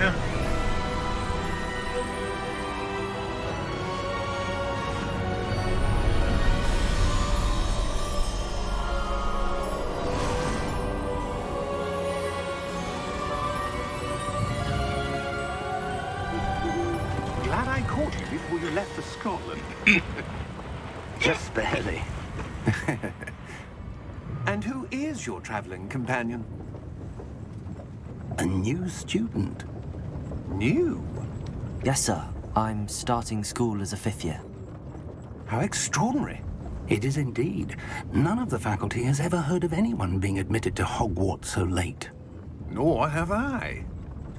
now. Glad I caught you before you left for Scotland. Just barely. And who is your traveling companion? A new student. New? Yes, sir. I'm starting school as a 5th year. How extraordinary. It is indeed. None of the faculty has ever heard of anyone being admitted to Hogwarts so late. Nor have I.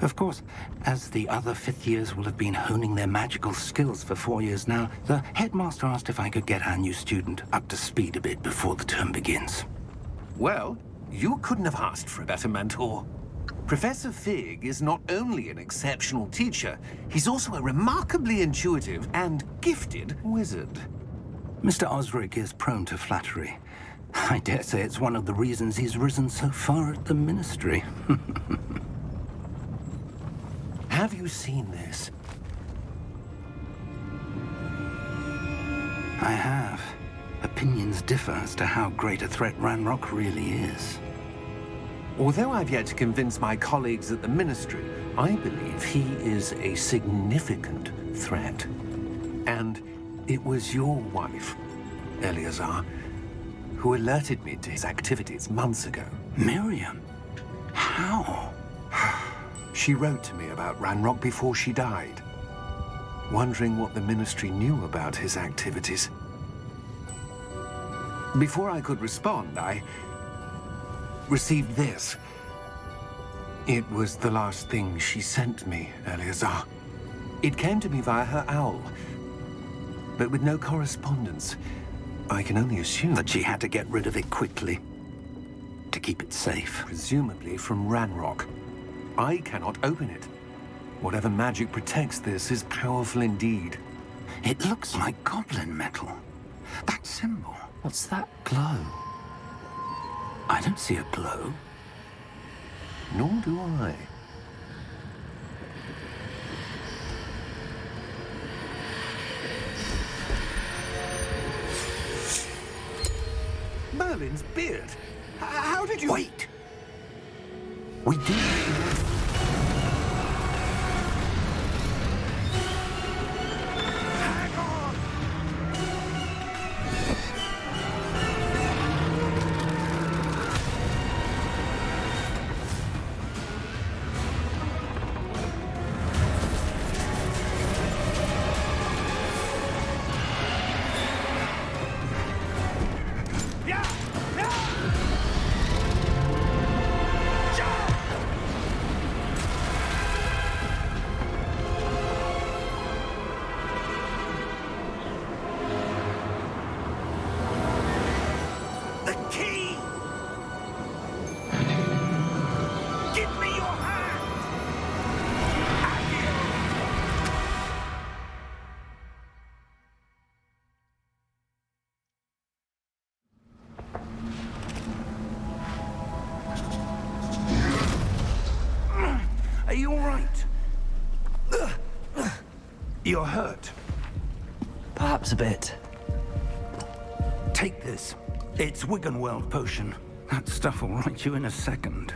Of course, as the other 5th years will have been honing their magical skills for 4 years now, the headmaster asked if I could get our new student up to speed a bit before the term begins. Well, you couldn't have asked for a better mentor. Professor Fig is not only an exceptional teacher, he's also a remarkably intuitive and gifted wizard. Mr. Osric is prone to flattery. I dare say it's one of the reasons he's risen so far at the Ministry. Have you seen this? I have. Opinions differ as to how great a threat Ranrock really is. Although I've yet to convince my colleagues at the Ministry, I believe he is a significant threat. And it was your wife, Eleazar, who alerted me to his activities months ago. Miriam? How? She wrote to me about Ranrock before she died, wondering what the Ministry knew about his activities. Before I could respond, I received this. It was the last thing she sent me, Eleazar. It came to me via her owl, but with no correspondence. I can only assume That she had to get rid of it quickly, to keep it safe. presumably from Ranrock. I cannot open it. Whatever magic protects this is powerful indeed. It looks like goblin metal. That symbol. What's that glow? I don't see a glow. Nor do I. Merlin's beard. How did you... Wait! We do. Hang on! Yeah! Yeah! Jump! The key! Give me your hand! Have you? Are you all right? You're hurt. Perhaps a bit. Take this. It's Wiggenweld potion. That stuff will right you in a second.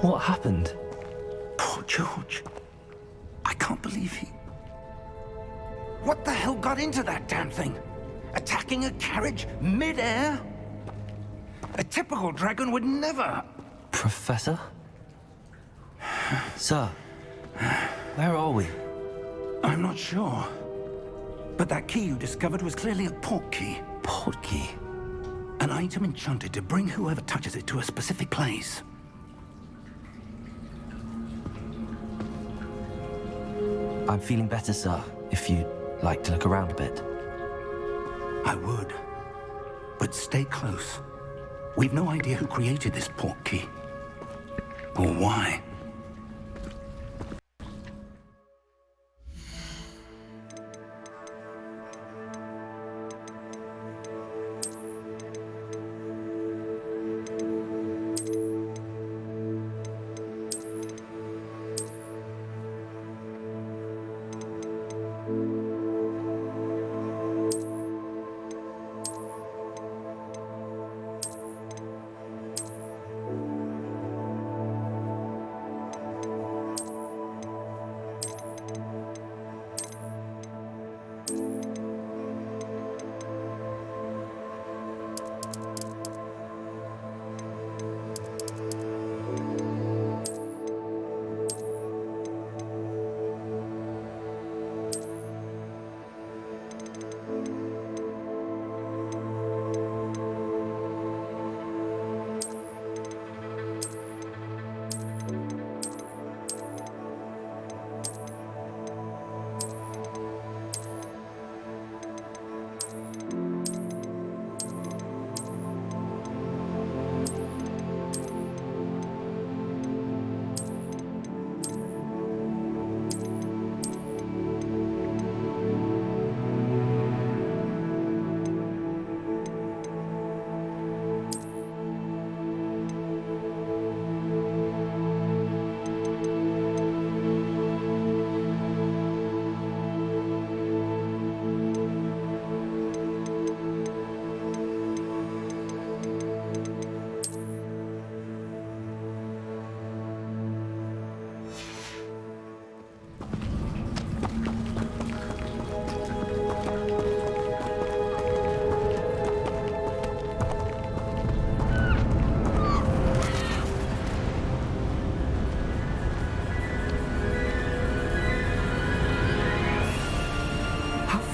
What happened? Poor George. I can't believe he... What the hell got into that damn thing? Attacking a carriage mid-air? A typical dragon would never... Professor? Sir, where are we? I'm not sure. But that key you discovered was clearly a port key. Port key? An item enchanted to bring whoever touches it to a specific place. I'm feeling better, sir, if you'd like to look around a bit. I would. But stay close. We've no idea who created this port key. Or why.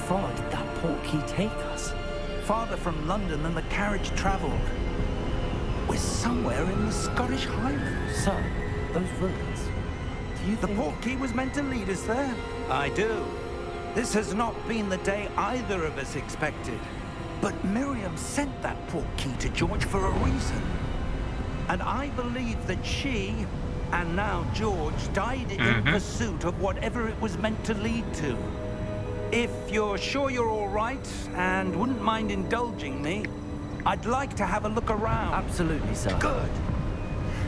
far did that portkey take us? Farther from London than the carriage travelled. We're somewhere in the Scottish Highlands. Sir, those ruins. Do you The think... portkey was meant to lead us there? I do. This has not been the day either of us expected. But Miriam sent that portkey to George for a reason. And I believe that she, and now George, died in pursuit of whatever it was meant to lead to. If you're sure you're all right, and wouldn't mind indulging me, I'd like to have a look around. Absolutely, sir. Good.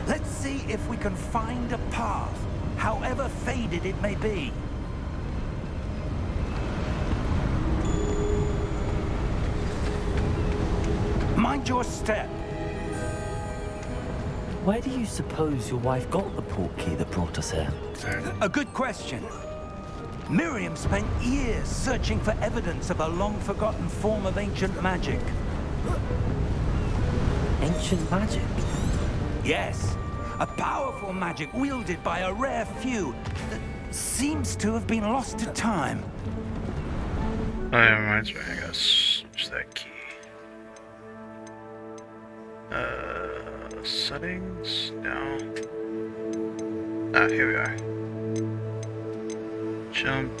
Let's see if we can find a path, however faded it may be. Mind your step. Where do you suppose your wife got the portkey that brought us here? A good question. Miriam spent years searching for evidence of a long-forgotten form of ancient magic. Ancient magic? Yes, a powerful magic wielded by a rare few that seems to have been lost to time. Oh, that reminds me, I gotta switch that key. Settings? No. Ah, here we are. Jump.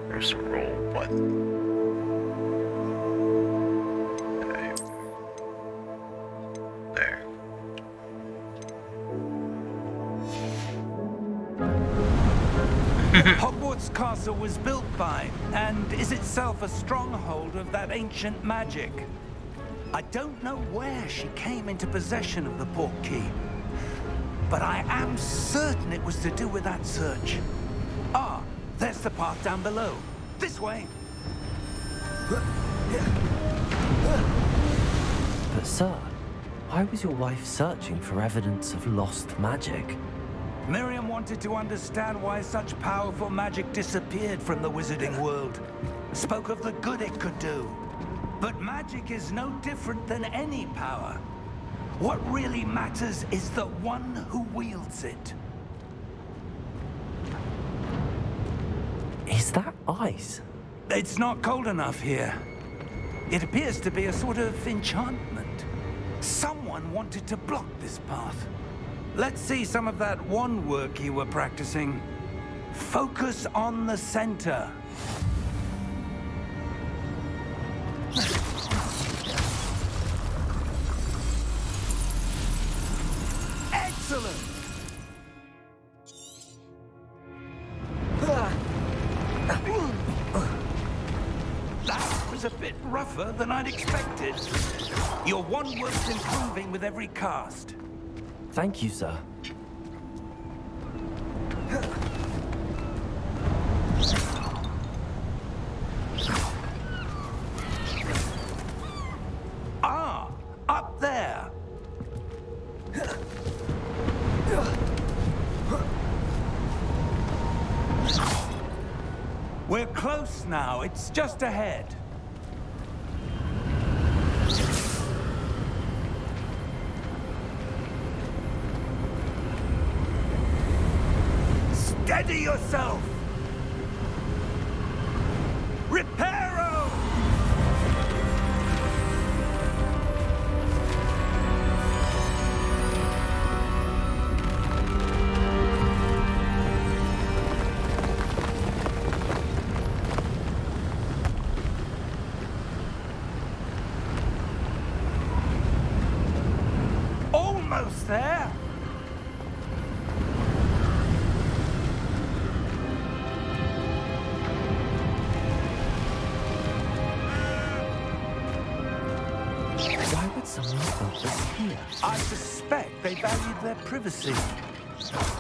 There's a roll button. Okay. There. Hogwarts Castle was built by, and is itself a stronghold of that ancient magic. I don't know where she came into possession of the portkey, but I am certain it was to do with that search. Ah, there's the path down below. This way. But sir, why was your wife searching for evidence of lost magic? Miriam wanted to understand why such powerful magic disappeared from the wizarding world. Spoke of the good it could do. But magic is no different than any power. What really matters is the one who wields it. Is that ice? It's not cold enough here. It appears to be a sort of enchantment. Someone wanted to block this path. Let's see some of that wand work you were practicing. Focus on the center. Excellent! That was a bit rougher than I'd expected. Your wand work's improving with every cast. Thank you, sir. Ah, up there. We're close now. It's just ahead. Steady yourself! Reparo! Almost there! Why would someone have built this here? I suspect they valued their privacy.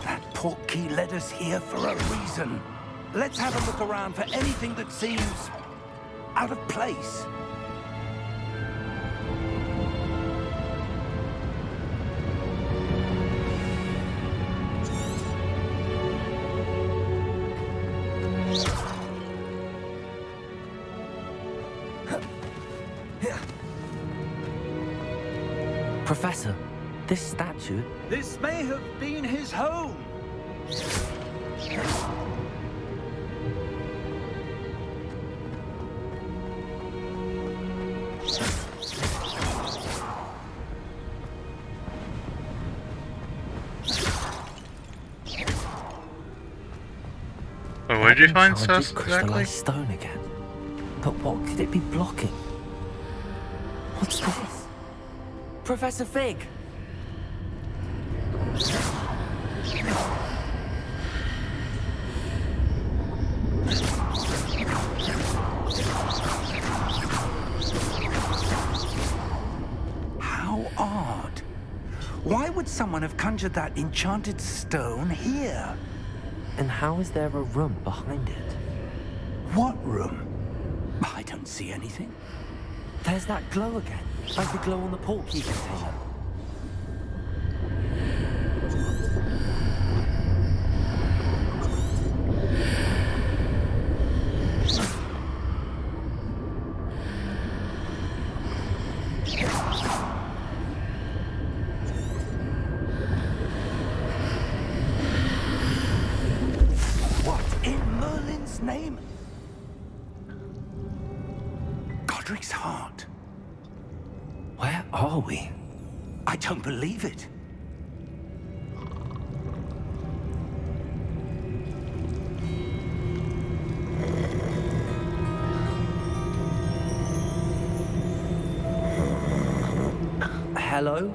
That portkey led us here for a reason. Let's have a look around for anything that seems out of place. Professor, this statue... This may have been his home. Where'd you find enchanted sus crystallized exactly? stone again. But what could it be blocking? What's this? Professor Fig! How odd. Why would someone have conjured that enchanted stone here? And how is there a room behind it? What room? I don't see anything. There's that glow again, like the glow on the portkey container. What in Merlin's name? Godric's heart. Where are we? I don't believe it. Hello?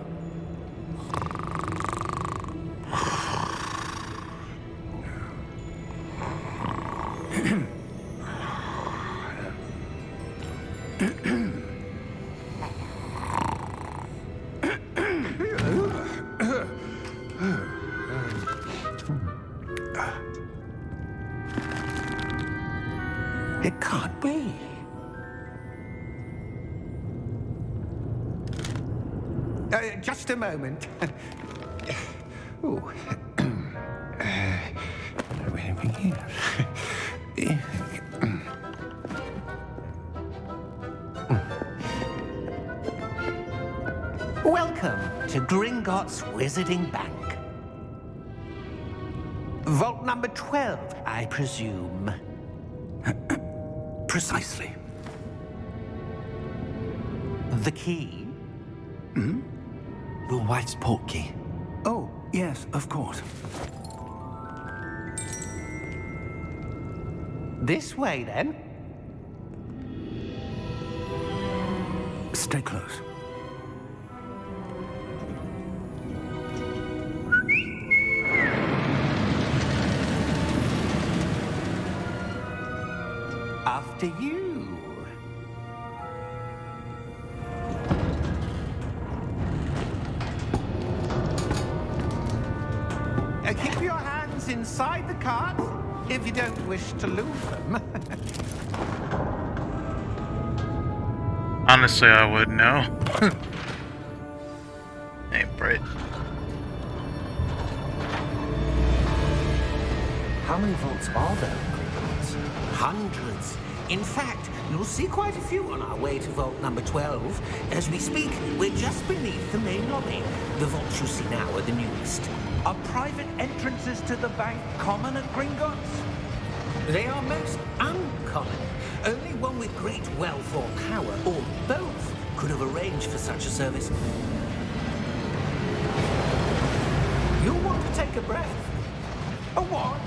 It can't be. Just a moment. Ooh. Welcome to Gringotts Wizarding Bank. Vault number 12, I presume. Precisely. The key? Your wife's portkey. Oh, yes, of course. This way, then. Stay close. After you. Keep your hands inside the cart if you don't wish to lose them. Honestly, I would know. Ain't bright. How many vaults are there in Gringotts? Hundreds. In fact, you'll see quite a few on our way to vault number 12. As we speak, we're just beneath the main lobby. The vaults you see now are the newest. Are private entrances to the bank common at Gringotts? They are most uncommon. Only one with great wealth or power, or both, could have arranged for such a service. You'll want to take a breath. A what?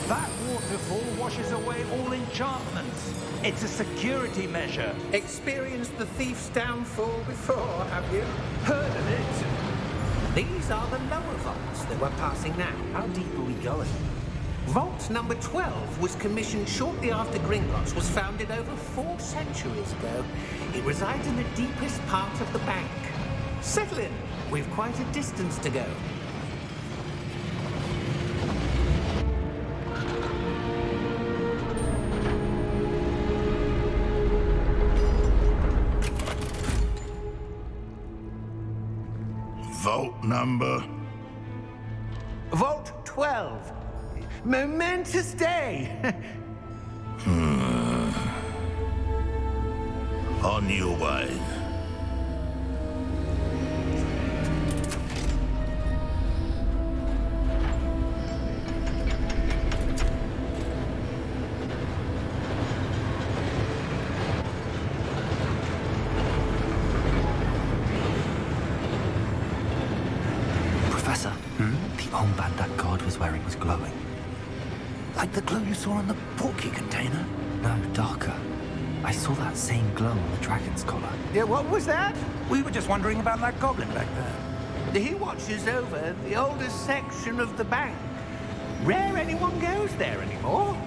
That waterfall washes away all enchantments. It's a security measure. Experienced the thief's downfall before, have you? Heard of it? These are the lower vaults that we're passing now. How deep are we going? Vault number 12 was commissioned shortly after Gringotts was founded over 4 centuries ago. It resides in the deepest part of the bank. Settle in. We've quite a distance to go. Vault number? Vault 12. Momentous day. On your way. Professor, the armband that guard was wearing was glowing. Like the glow you saw on the portkey container? No, darker. I saw that same glow on the dragon's collar. Yeah, what was that? We were just wondering about that goblin back there. He watches over the oldest section of the bank. Rare anyone goes there anymore.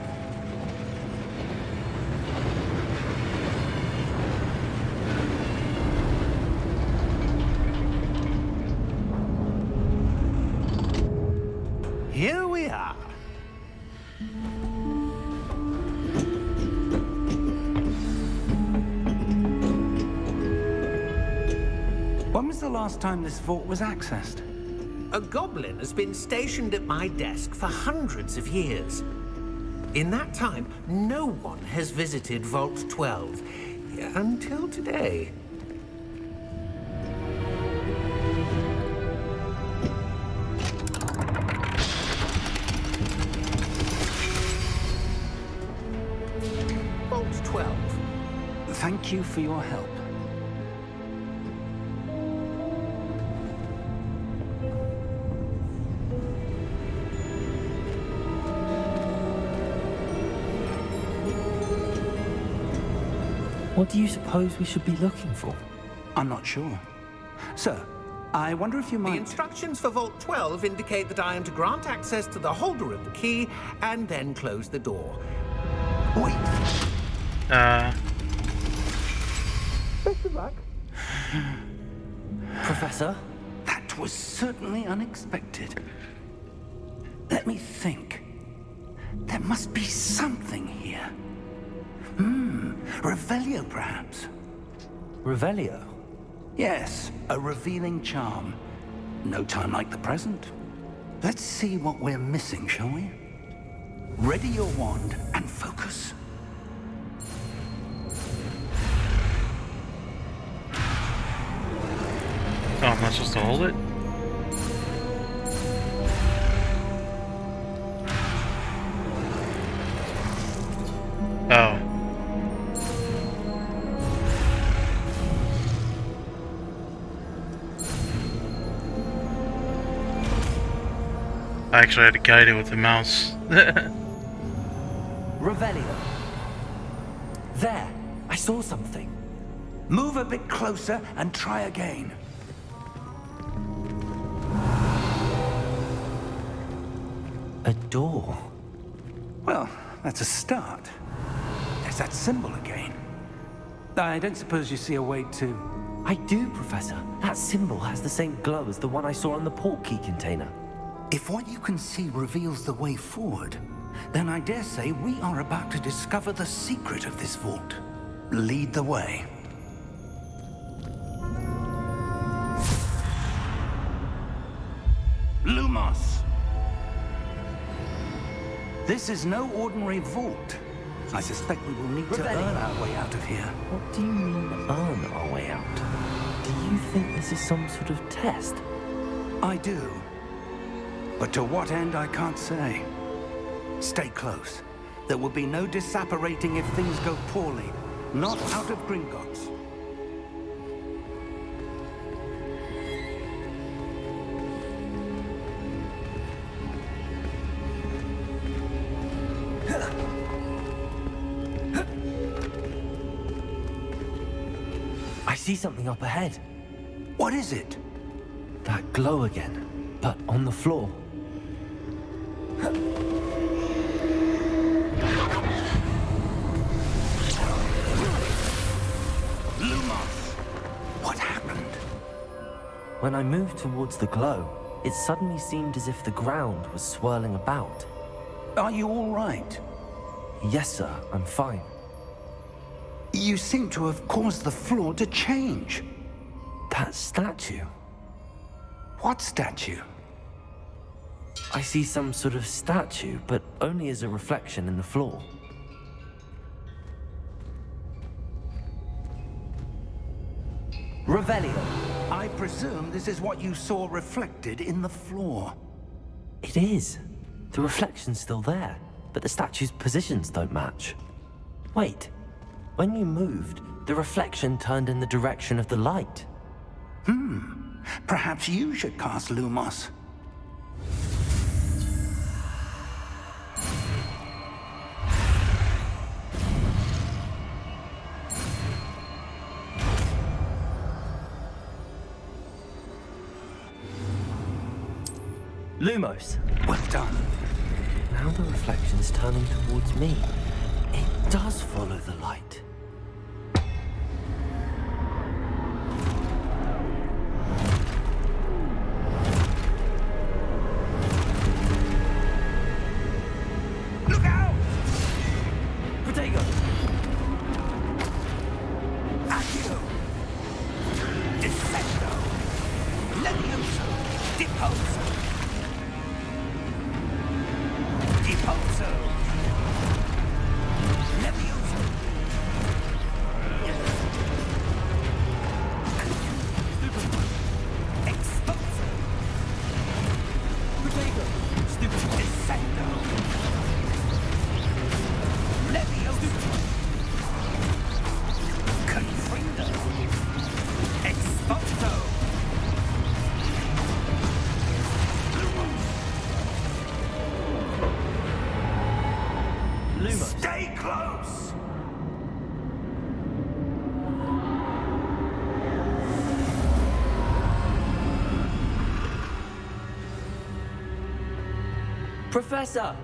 Here we are. When was the last time this vault was accessed? A goblin has been stationed at my desk for hundreds of years. In that time, no one has visited Vault 12 until today. Vault 12. Thank you for your help. What do you suppose we should be looking for? I'm not sure. Sir, I wonder if you The might... instructions for Vault 12 indicate that I am to grant access to the holder of the key and then close the door. Wait! Best of luck. Professor? That was certainly unexpected. Let me think. There must be something here. Revelio, perhaps? Revelio? Yes, a revealing charm. No time like the present. Let's see what we're missing, shall we? Ready your wand and focus. Oh, am I supposed to hold it? Oh. I actually had to guide it with the mouse. Revelio. There! I saw something. Move a bit closer and try again. A door. Well, that's a start. There's that symbol again. I don't suppose you see a way to... I do, Professor. That symbol has the same glow as the one I saw on the portkey container. If what you can see reveals the way forward, then I dare say we are about to discover the secret of this vault. Lead the way. Lumos! This is no ordinary vault. I suspect we will need to earn our way out of here. What do you mean, earn our way out? Do you think this is some sort of test? I do. But to what end, I can't say. Stay close. There will be no disapparating if things go poorly. Not out of Gringotts. I see something up ahead. What is it? That glow again, but on the floor. Lumos! What happened? When I moved towards the glow, it suddenly seemed as if the ground was swirling about. Are you all right? Yes, sir, I'm fine. You seem to have caused the floor to change. That statue. What statue? I see some sort of statue, but only as a reflection in the floor. Revelio. I presume this is what you saw reflected in the floor. It is. The reflection's still there, but the statue's positions don't match. Wait. When you moved, the reflection turned in the direction of the light. Perhaps you should cast Lumos. Lumos. Well done. Now the reflection's turning towards me. It does follow the light. Look out! Protego! Accio! Descendo! Levioso! Deposo! Deposo! Levioso! Exposo! Protego! Descendo! Levioso! Confrindo! Exposo! Lumos. Stay close! Professor!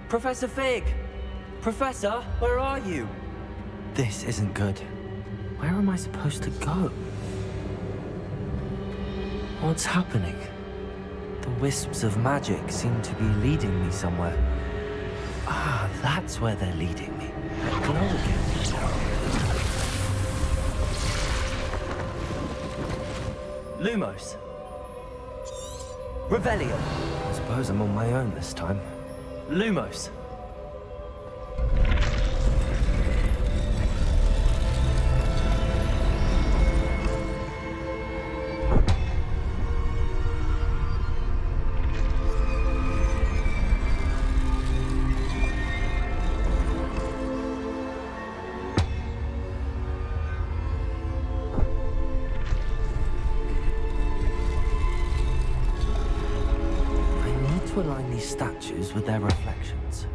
Professor Fig! Professor, where are you? This isn't good. Where am I supposed to go? What's happening? The wisps of magic seem to be leading me somewhere. Ah, that's where they're leading me. That glow again. Lumos. Revelio. I suppose I'm on my own this time. Lumos. To align these statues with their reflections.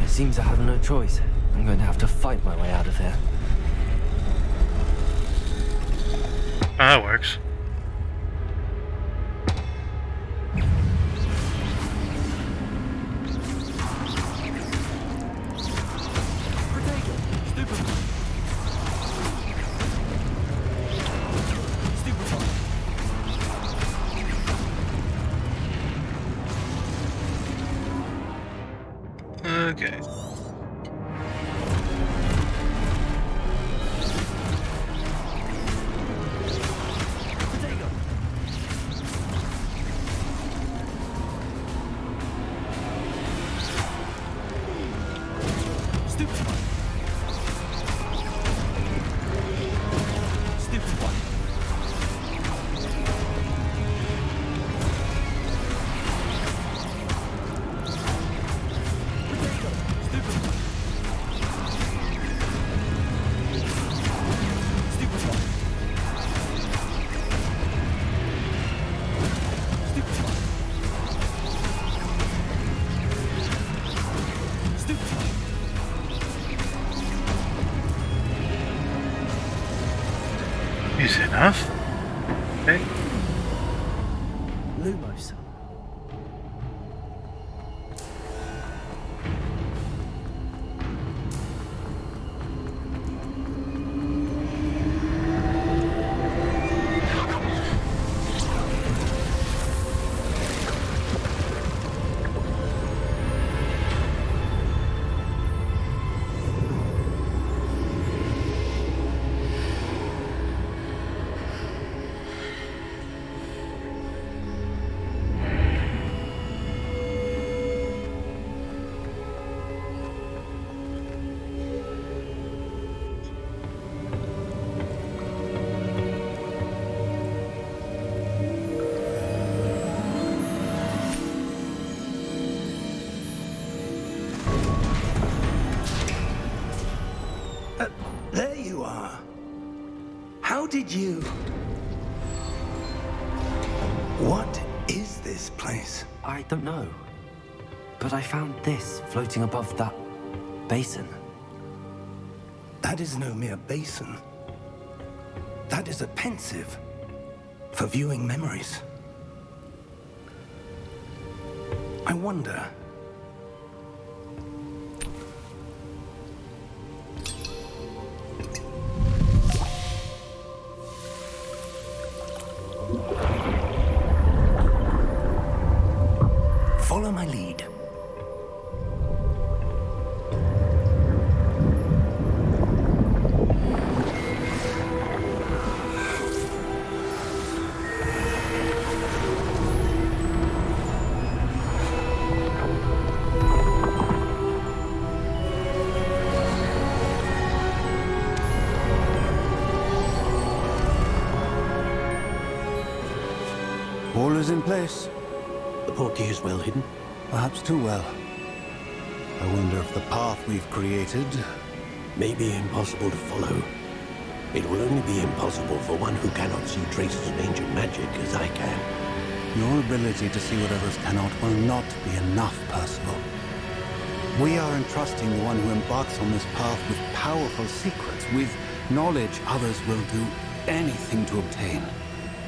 It seems I have no choice. I'm going to have to fight my way out of here. Oh, that works. Okay. Is enough? Okay. Lumos. There you are. How did you... What is this place? I don't know. But I found this floating above that basin. That is no mere basin. That is a pensive for viewing memories. I wonder... Follow my lead. All is in place. The portkey is well hidden. Perhaps too well. I wonder if the path we've created... May be impossible to follow. It will only be impossible for one who cannot see traces of ancient magic as I can. Your ability to see what others cannot will not be enough, Percival. We are entrusting the one who embarks on this path with powerful secrets, with knowledge others will do anything to obtain.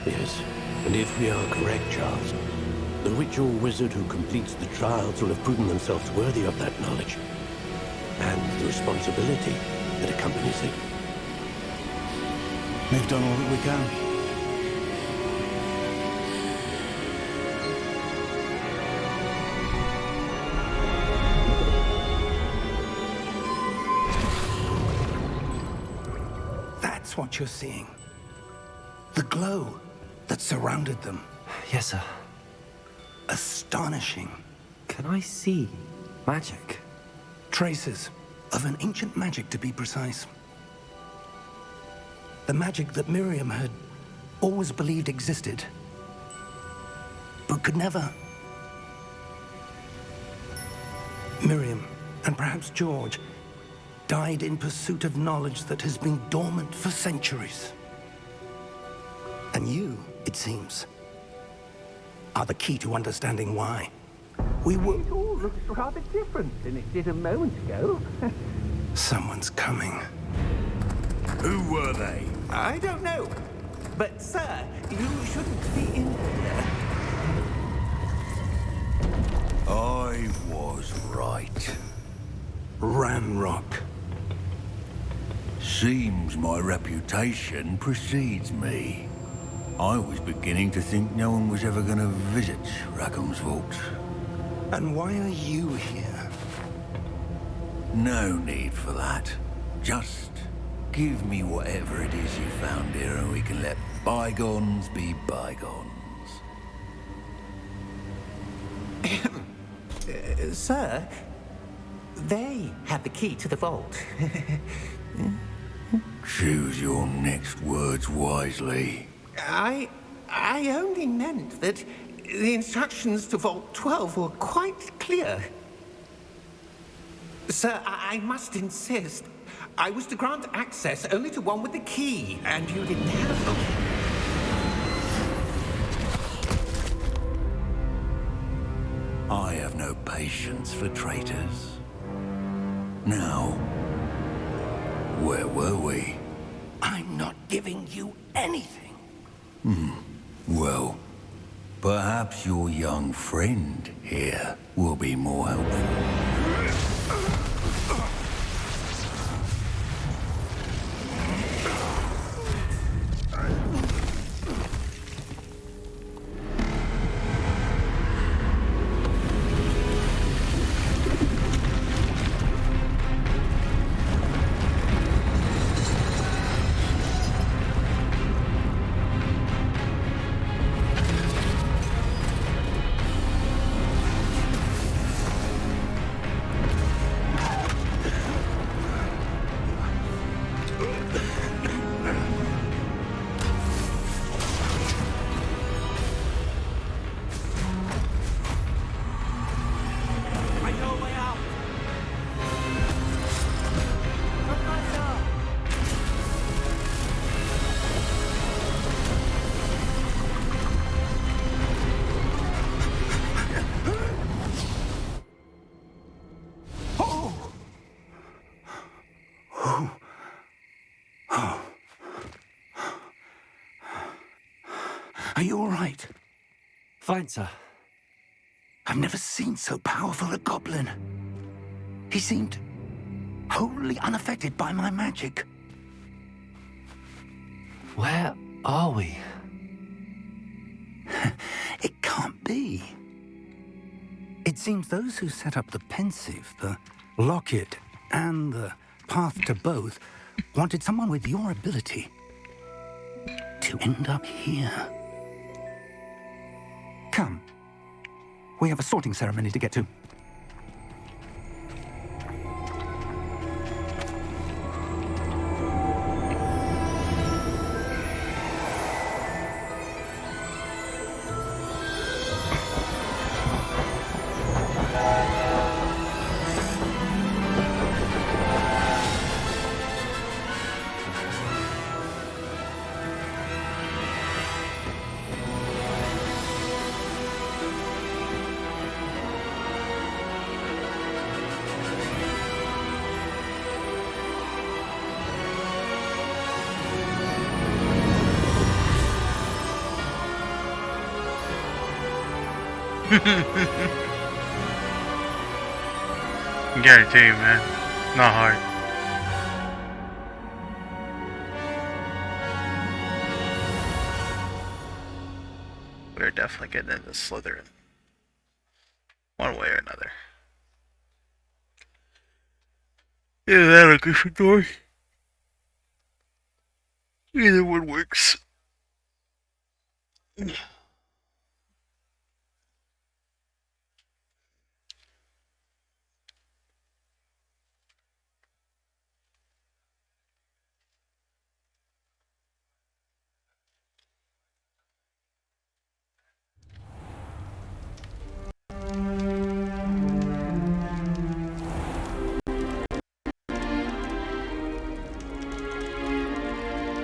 Yes, and if we are correct, Charles, the witch or wizard who completes the trials will have proven themselves worthy of that knowledge, and the responsibility that accompanies it. We've done all that we can. That's what you're seeing. The glow that surrounded them. Yes, sir. Astonishing. Can I see magic? Traces of an ancient magic, to be precise. The magic that Miriam had always believed existed, but could never. Miriam, and perhaps George, died in pursuit of knowledge that has been dormant for centuries. And you, it seems, are the key to understanding why. We were... It all looks rather different than it did a moment ago. Someone's coming. Who were they? I don't know. But, sir, you shouldn't be in here. I was right. Ramrock. Seems my reputation precedes me. I was beginning to think no one was ever going to visit Rackham's vault. And why are you here? No need for that. Just give me whatever it is you found here and we can let bygones be bygones. Sir, they had the key to the vault. Choose your next words wisely. I only meant that the instructions to Vault 12 were quite clear. Sir, I must insist. I was to grant access only to one with the key, and you didn't have them. I have no patience for traitors. Now, where were we? I'm not giving you anything. Well, perhaps your young friend here will be more helpful. Are you all right? Fine, sir. I've never seen so powerful a goblin. He seemed wholly unaffected by my magic. Where are we? It can't be. It seems those who set up the pensive, the locket, and the path to both wanted someone with your ability to end up here. Come. We have a sorting ceremony to get to. Guarantee you, man. Not hard. We're definitely getting into Slytherin. One way or another. Either that or Gryffindor. Either one works.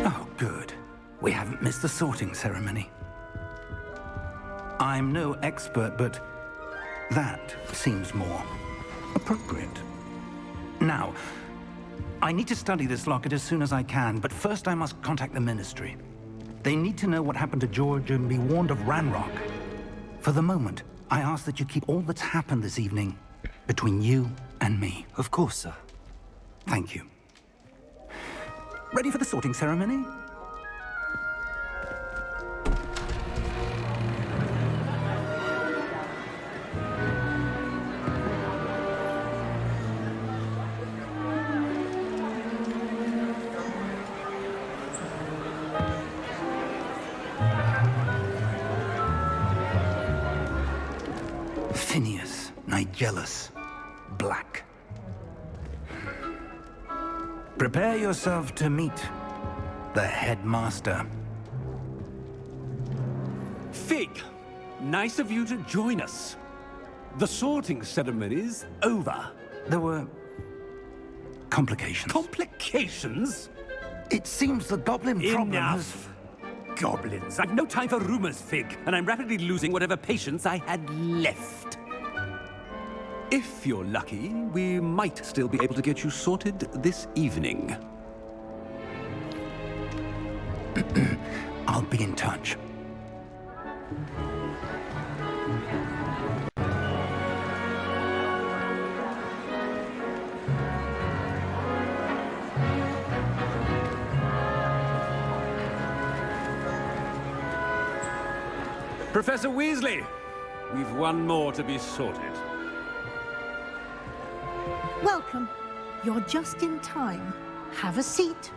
Oh, good. We haven't missed the sorting ceremony. I'm no expert, but that seems more appropriate. Now, I need to study this locket as soon as I can, but first I must contact the Ministry. They need to know what happened to George and be warned of Ranrock. For the moment, I ask that you keep all that's happened this evening between you and me. Of course, sir. Thank you. Ready for the sorting ceremony? Phineas, Nigellus, Black. Prepare yourself to meet the headmaster. Fig, nice of you to join us. The sorting ceremony's over. There were complications. Complications? It seems the goblin problem has... Enough. Goblins. I've no time for rumors, Fig, and I'm rapidly losing whatever patience I had left. If you're lucky, we might still be able to get you sorted this evening. I'll be in touch. Professor Weasley, we've one more to be sorted. Welcome. You're just in time. Have a seat.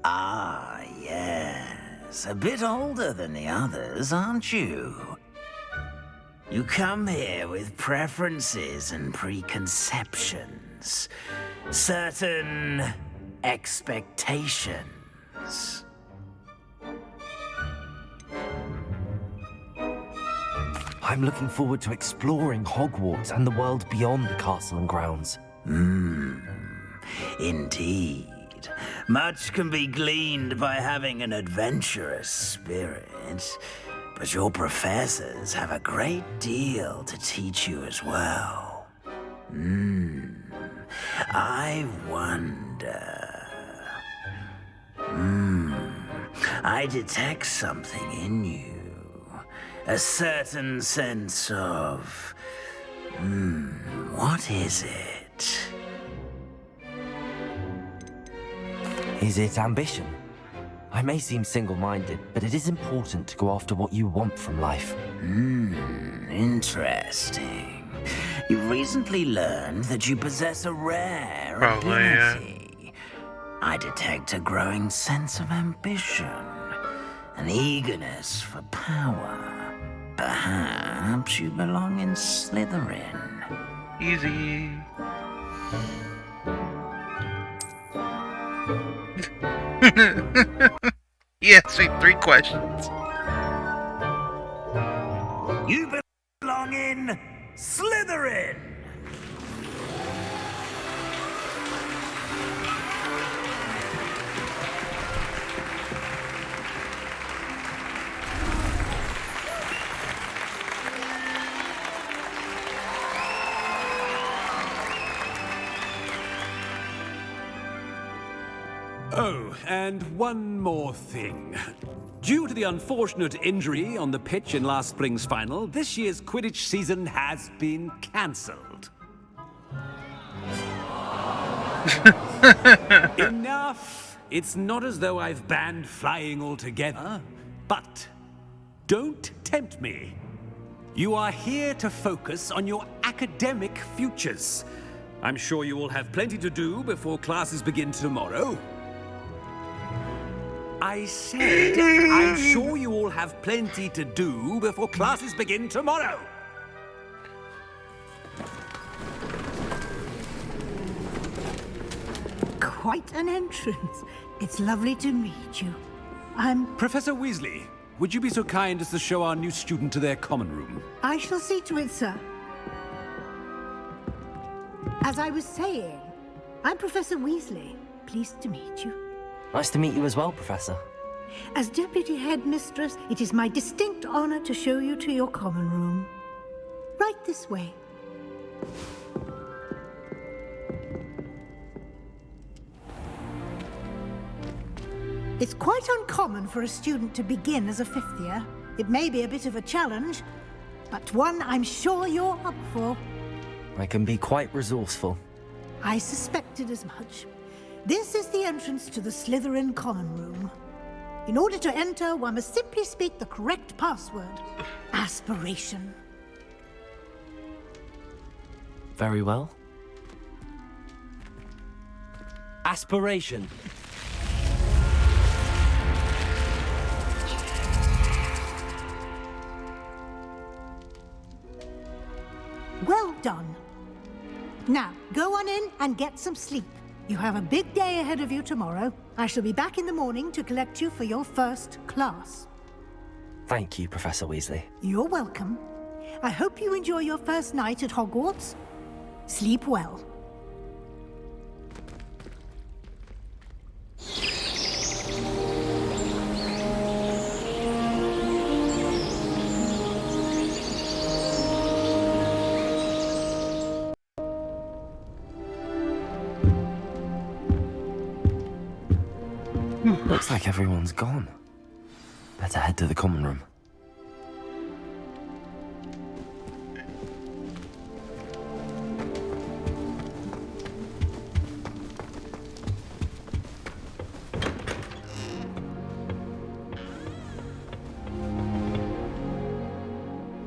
Ah, yes. A bit older than the others, aren't you? You come here with preferences and preconceptions. Certain expectations. I'm looking forward to exploring Hogwarts and the world beyond the castle and grounds. Indeed. Much can be gleaned by having an adventurous spirit. but your professors have a great deal to teach you as well. I wonder... I detect something in you. A certain sense of... what is it? Is it ambition? I may seem single-minded, but it is important to go after what you want from life. Interesting. You've recently learned that you possess a rare ability. I detect a growing sense of ambition, an eagerness for power. Perhaps you belong in Slytherin. Easy. He asked me 3 questions. You belong in Slytherin! Oh, and one more thing. Due to the unfortunate injury on the pitch in last spring's final, this year's Quidditch season has been cancelled. Enough! It's not as though I've banned flying altogether, but don't tempt me. You are here to focus on your academic futures. I'm sure you all have plenty to do before classes begin tomorrow. I said, I'm sure you all have plenty to do before classes begin tomorrow. Quite an entrance. It's lovely to meet you. Professor Weasley, would you be so kind as to show our new student to their common room? I shall see to it, sir. As I was saying, I'm Professor Weasley. Pleased to meet you. Nice to meet you as well, Professor. As Deputy Headmistress, it is my distinct honor to show you to your common room. Right this way. It's quite uncommon for a student to begin as a 5th year. It may be a bit of a challenge, but one I'm sure you're up for. I can be quite resourceful. I suspected as much. This is the entrance to the Slytherin common room. In order to enter, one must simply speak the correct password. Aspiration. Very well. Aspiration. Well done. Now, go on in and get some sleep. You have a big day ahead of you tomorrow. I shall be back in the morning to collect you for your first class. Thank you, Professor Weasley. You're welcome. I hope you enjoy your first night at Hogwarts. Sleep well. Looks like everyone's gone. Better head to the common room.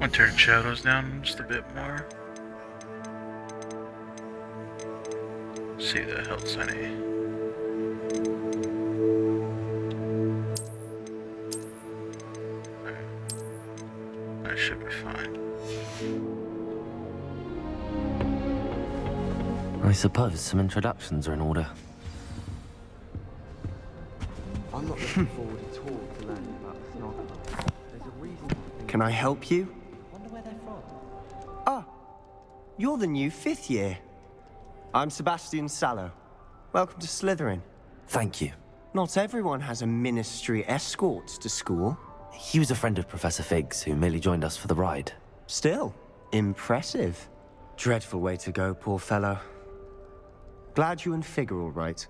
Want to turn shadows down just a bit more. See if that helps any. That should be fine. I suppose some introductions are in order. I'm not looking forward at all to learning about the Snog. There's a reason. Can I help you? Wonder where they're from. Ah, you're the new 5th year. I'm Sebastian Sallow. Welcome to Slytherin. Thank you. Not everyone has a ministry escort to school. He was a friend of Professor Fig's who merely joined us for the ride. Still, impressive. Dreadful way to go, poor fellow. Glad you and Fig are all right.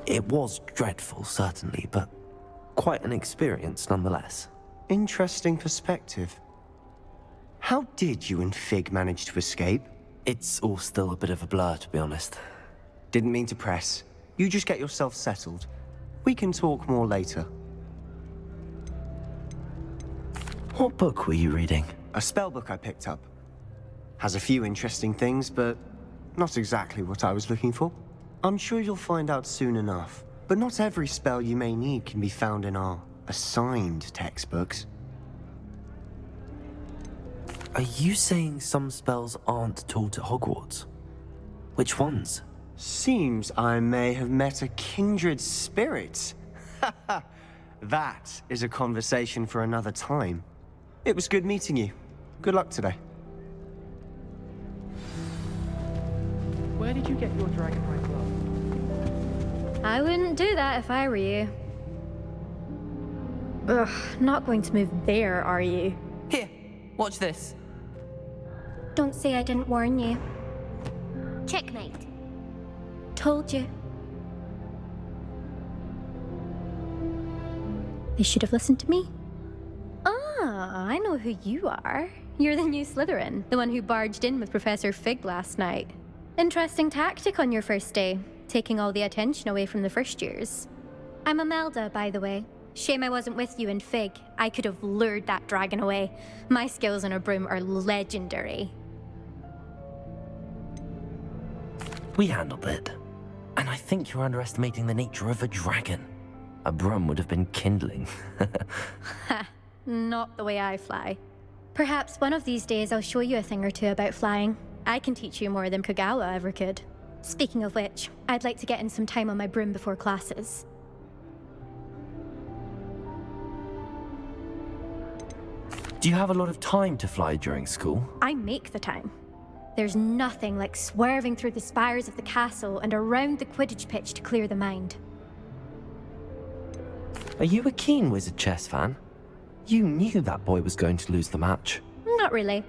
It was dreadful, certainly, but quite an experience nonetheless. Interesting perspective. How did you and Fig manage to escape? It's all still a bit of a blur, to be honest. Didn't mean to press. You just get yourself settled. We can talk more later. What book were you reading? A spellbook I picked up. Has a few interesting things, but not exactly what I was looking for. I'm sure you'll find out soon enough. But not every spell you may need can be found in our assigned textbooks. Are you saying some spells aren't taught at Hogwarts? Which ones? Seems I may have met a kindred spirit. That is a conversation for another time. It was good meeting you. Good luck today. Where did you get your dragonite glove? I wouldn't do that if I were you. Ugh, not going to move there, are you? Here, watch this. Don't say I didn't warn you. Checkmate. Told you. They should have listened to me. Ah, I know who you are. You're the new Slytherin, the one who barged in with Professor Fig last night. Interesting tactic on your first day, taking all the attention away from the first years. I'm Imelda, by the way. Shame I wasn't with you and Fig. I could have lured that dragon away. My skills on a broom are legendary. We handled it. And I think you're underestimating the nature of a dragon. A broom would have been kindling. Ha, not the way I fly. Perhaps one of these days I'll show you a thing or two about flying. I can teach you more than Kagawa ever could. Speaking of which, I'd like to get in some time on my broom before classes. Do you have a lot of time to fly during school? I make the time. There's nothing like swerving through the spires of the castle and around the Quidditch pitch to clear the mind. Are you a keen Wizard chess fan? You knew that boy was going to lose the match. Not really.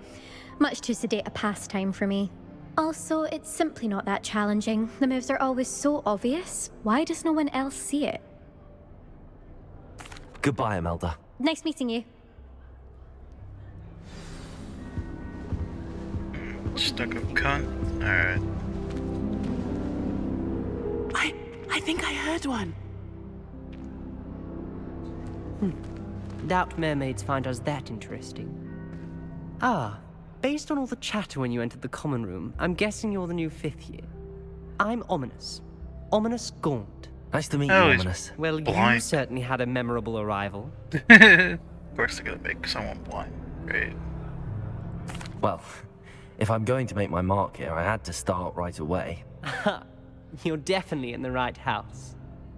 Much too sedate a pastime for me. Also, it's simply not that challenging. The moves are always so obvious. Why does no one else see it? Goodbye, Imelda. Nice meeting you. Stuck up cunt. Alright. I think I heard one. Doubt mermaids find us that interesting. Ah, based on all the chatter when you entered the common room, I'm guessing you're the new 5th year. I'm Ominous. Ominous Gaunt. Nice to meet you, Ominous. Well, blind. you certainly had a memorable arrival. Of course they're gonna make someone blind. Great. Well, if I'm going to make my mark here, I had to start right away. You're definitely in the right house.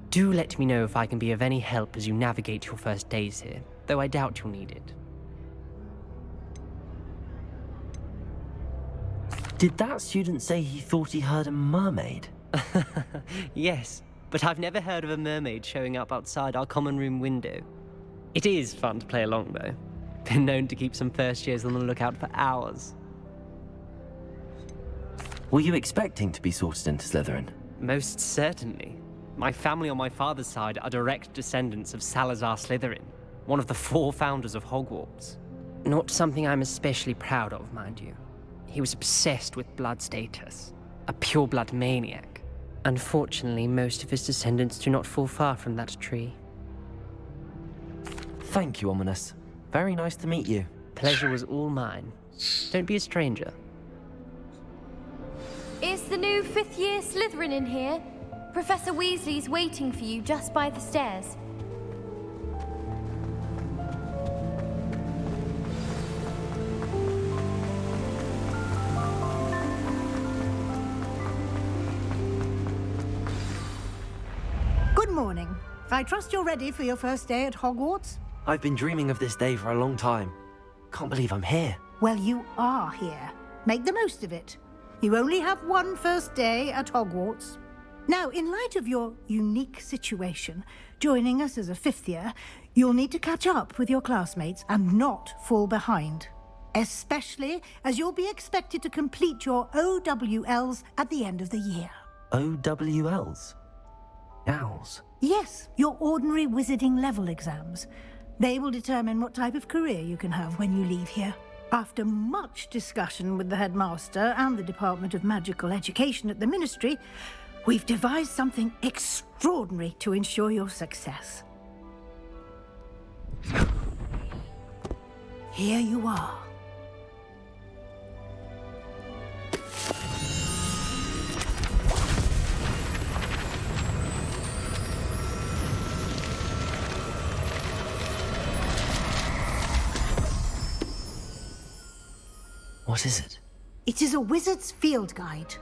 Do let me know if I can be of any help as you navigate your first days here, though I doubt you'll need it. Did that student say he thought he heard a mermaid? Yes, but I've never heard of a mermaid showing up outside our common room window. It is fun to play along, though. Been known to keep some first years on the lookout for hours. Were you expecting to be sorted into Slytherin? Most certainly. My family on my father's side are direct descendants of Salazar Slytherin, one of the 4 founders of Hogwarts. Not something I'm especially proud of, mind you. He was obsessed with blood status, a pure-blood maniac. Unfortunately, most of his descendants do not fall far from that tree. Thank you, Ominous. Very nice to meet you. Pleasure was all mine. Don't be a stranger. Is the new 5th year Slytherin in here? Professor Weasley's waiting for you just by the stairs. Good morning. I trust you're ready for your first day at Hogwarts? I've been dreaming of this day for a long time. Can't believe I'm here. Well, you are here. Make the most of it. You only have one first day at Hogwarts. Now, in light of your unique situation, joining us as a 5th year, you'll need to catch up with your classmates and not fall behind. Especially as you'll be expected to complete your OWLs at the end of the year. OWLs? Owls? Yes, your ordinary wizarding level exams. They will determine what type of career you can have when you leave here. After much discussion with the headmaster and the Department of Magical Education at the Ministry, we've devised something extraordinary to ensure your success. Here you are. What is it? It is a wizard's field guide.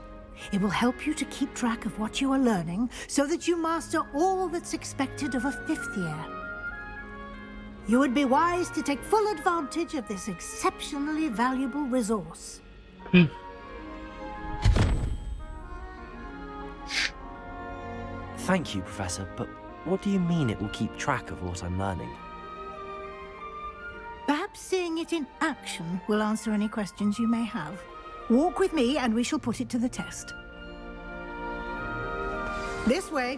It will help you to keep track of what you are learning so that you master all that's expected of a 5th year. You would be wise to take full advantage of this exceptionally valuable resource. Thank you, Professor, but what do you mean it will keep track of what I'm learning? Perhaps seeing it in action will answer any questions you may have. Walk with me and we shall put it to the test. This way.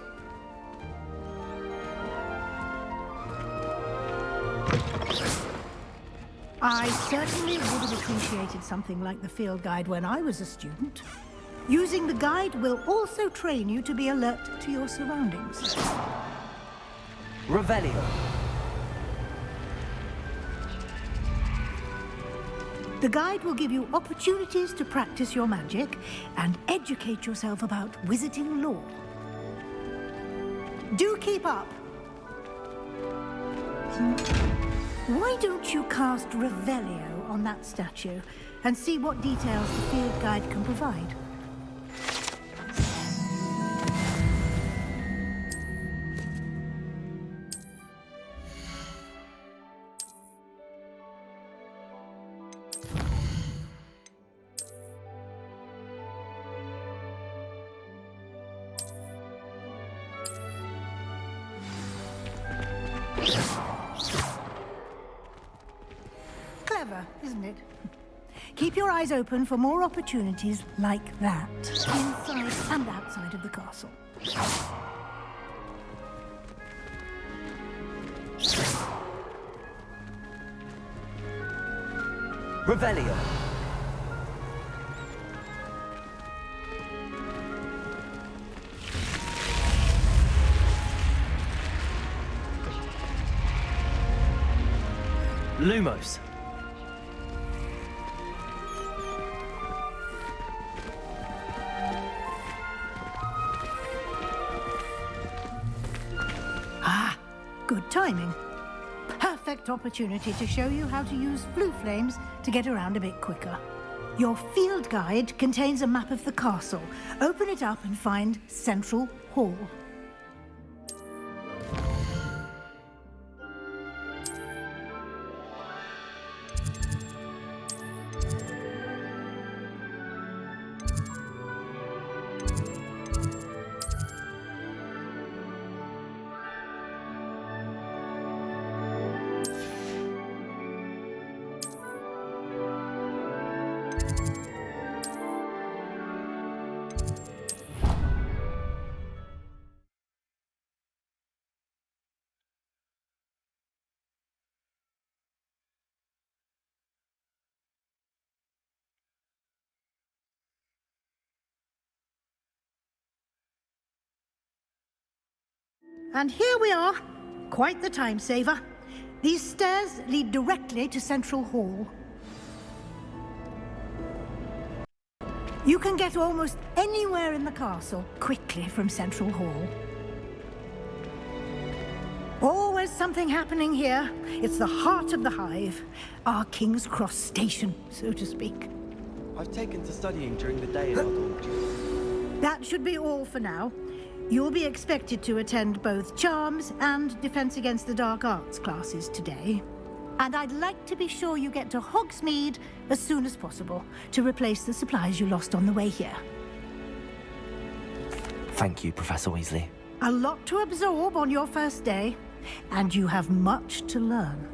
I certainly would have appreciated something like the field guide when I was a student. Using the guide will also train you to be alert to your surroundings. Revelio. The guide will give you opportunities to practice your magic and educate yourself about wizarding lore. Do keep up. Why don't you cast Revelio on that statue and see what details the field guide can provide? Clever, isn't it? Keep your eyes open for more opportunities like that, inside and outside of the castle. Revelio. Lumos. Ah, good timing. Perfect opportunity to show you how to use blue flames to get around a bit quicker. Your field guide contains a map of the castle. Open it up and find Central Hall. And here we are. Quite the time saver. These stairs lead directly to Central Hall. You can get almost anywhere in the castle quickly from Central Hall. Always something happening here. It's the heart of the hive. Our King's Cross station, so to speak. I've taken to studying during the day in our dormitory. That should be all for now. You'll be expected to attend both Charms and Defense Against the Dark Arts classes today. And I'd like to be sure you get to Hogsmeade as soon as possible to replace the supplies you lost on the way here. Thank you, Professor Weasley. A lot to absorb on your first day, and you have much to learn.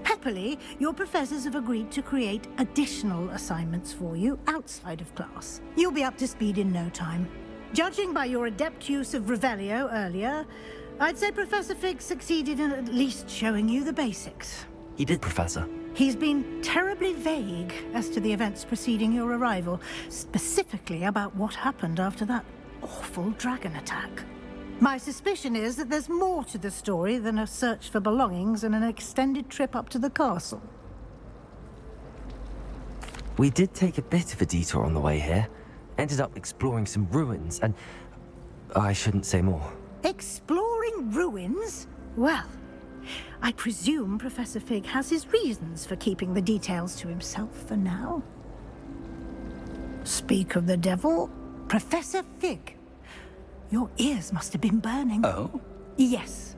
Happily, your professors have agreed to create additional assignments for you outside of class. You'll be up to speed in no time. Judging by your adept use of Revelio earlier, I'd say Professor Fig succeeded in at least showing you the basics. He did, Professor. He's been terribly vague as to the events preceding your arrival, specifically about what happened after that awful dragon attack. My suspicion is that there's more to the story than a search for belongings and an extended trip up to the castle. We did take a bit of a detour on the way here. Ended up exploring some ruins, and I shouldn't say more. Exploring ruins? Well, I presume Professor Fig has his reasons for keeping the details to himself for now. Speak of the devil, Professor Fig. Your ears must have been burning. Oh? Yes.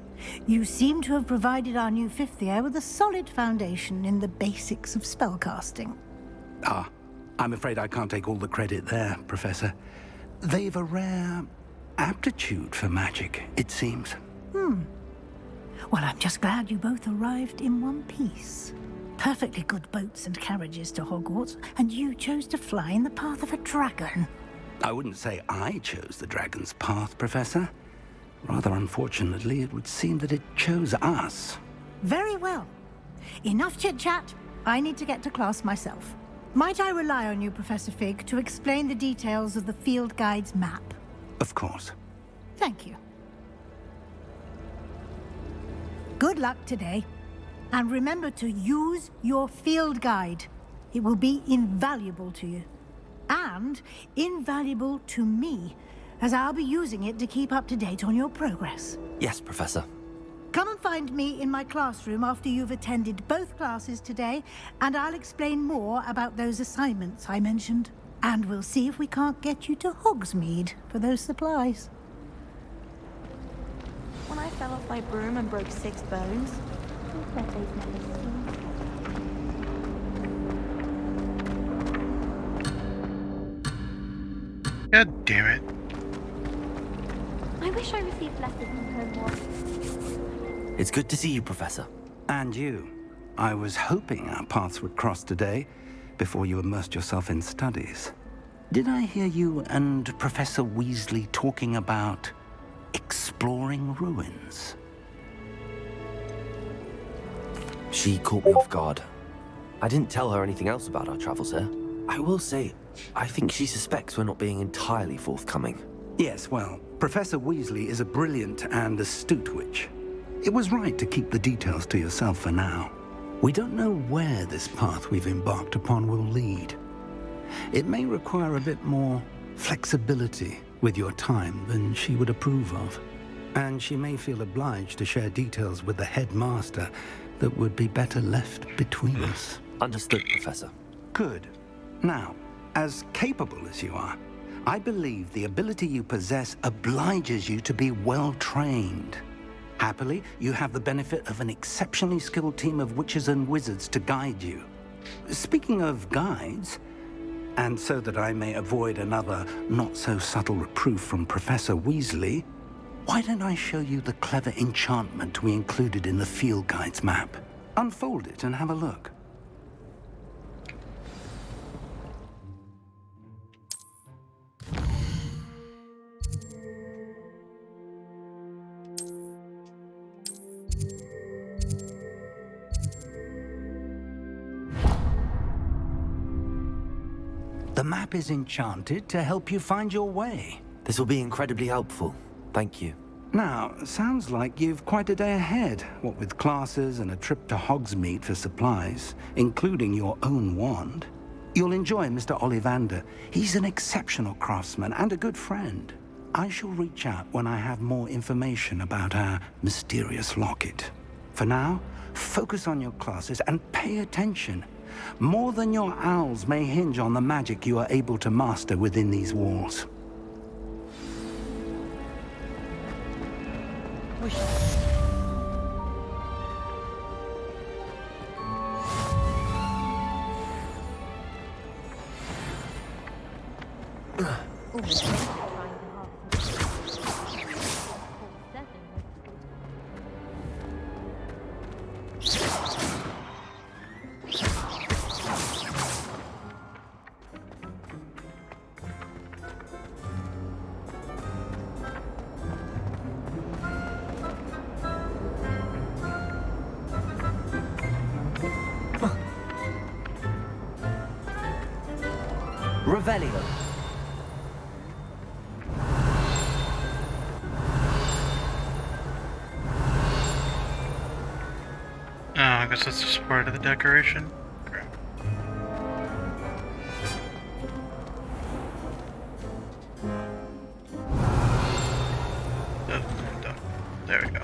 You seem to have provided our new fifth year with a solid foundation in the basics of spellcasting. Ah, I'm afraid I can't take all the credit there, Professor. They've a rare aptitude for magic, it seems. Well, I'm just glad you both arrived in one piece. Perfectly good boats and carriages to Hogwarts, and you chose to fly in the path of a dragon. I wouldn't say I chose the dragon's path, Professor. Rather unfortunately, it would seem that it chose us. Very well. Enough chit-chat. I need to get to class myself. Might I rely on you, Professor Fig, to explain the details of the field guide's map? Of course. Thank you. Good luck today. And remember to use your field guide. It will be invaluable to you. And invaluable to me, as I'll be using it to keep up to date on your progress. Yes, Professor. Come and find me in my classroom after you've attended both classes today, and I'll explain more about those assignments I mentioned. And we'll see if we can't get you to Hogsmeade for those supplies. When I fell off my broom and broke 6 bones, I bet they've never seen. God damn it. I wish I received letters from home more. It's good to see you, Professor. And you. I was hoping our paths would cross today, before you immersed yourself in studies. Did I hear you and Professor Weasley talking about exploring ruins? She caught me off guard. I didn't tell her anything else about our travels here. I will say, I think she suspects we're not being entirely forthcoming. Yes, well, Professor Weasley is a brilliant and astute witch. It was right to keep the details to yourself for now. We don't know where this path we've embarked upon will lead. It may require a bit more flexibility with your time than she would approve of. And she may feel obliged to share details with the headmaster that would be better left between us. Understood, Professor. Good. Now, as capable as you are, I believe the ability you possess obliges you to be well trained. Happily, you have the benefit of an exceptionally skilled team of witches and wizards to guide you. Speaking of guides, and so that I may avoid another not-so-subtle reproof from Professor Weasley, why don't I show you the clever enchantment we included in the field guide's map? Unfold it and have a look. The map is enchanted to help you find your way. This will be incredibly helpful. Thank you. Now, sounds like you've quite a day ahead, what with classes and a trip to Hogsmeade for supplies, including your own wand. You'll enjoy Mr. Ollivander. He's an exceptional craftsman and a good friend. I shall reach out when I have more information about our mysterious locket. For now, focus on your classes and pay attention. More than your owls may hinge on the magic you are able to master within these walls. Revelio. Oh, I guess that's just part of the decoration. There we go.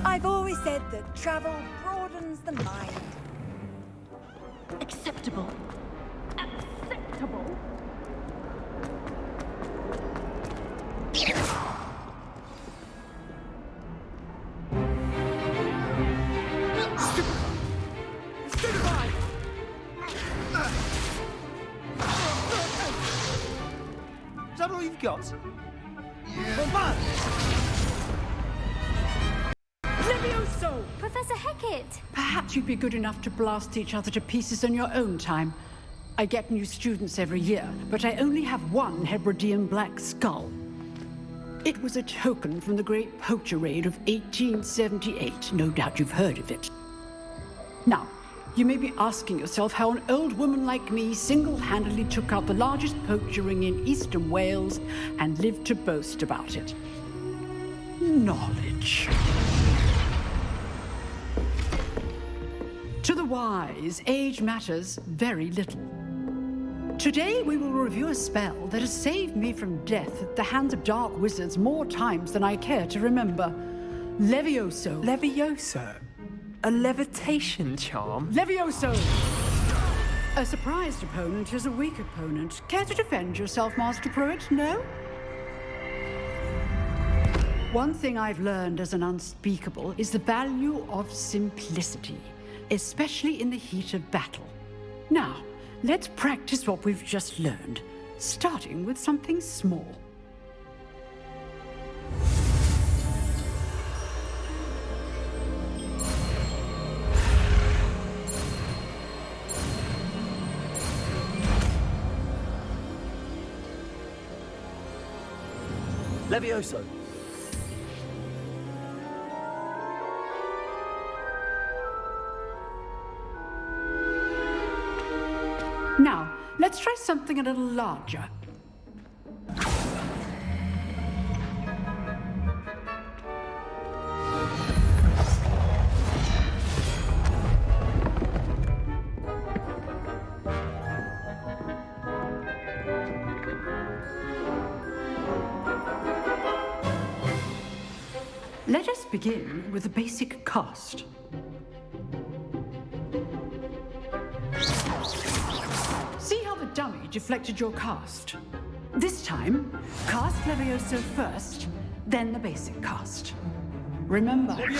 I've always said that travel broadens the mind. Acceptable. Acceptable? Is that all you've got? Levioso! Professor Hecat! Perhaps you'd be good enough to blast each other to pieces in your own time. I get new students every year, but I only have one Hebridean black skull. It was a token from the Great Poacher Raid of 1878. No doubt you've heard of it. Now, you may be asking yourself how an old woman like me single-handedly took out the largest poacher ring in eastern Wales and lived to boast about it. Knowledge. To the wise, age matters very little. Today we will review a spell that has saved me from death at the hands of dark wizards more times than I care to remember. Levioso. Levioso? A levitation charm? Levioso! A surprised opponent is a weak opponent. Care to defend yourself, Master Pruitt? No? One thing I've learned as an unspeakable is the value of simplicity, especially in the heat of battle. Now, let's practice what we've just learned, starting with something small. Levioso. Now, let's try something a little larger. Let us begin with the basic cast. See how the dummy deflected your cast? This time, cast Levioso first, then the basic cast. Remember, good.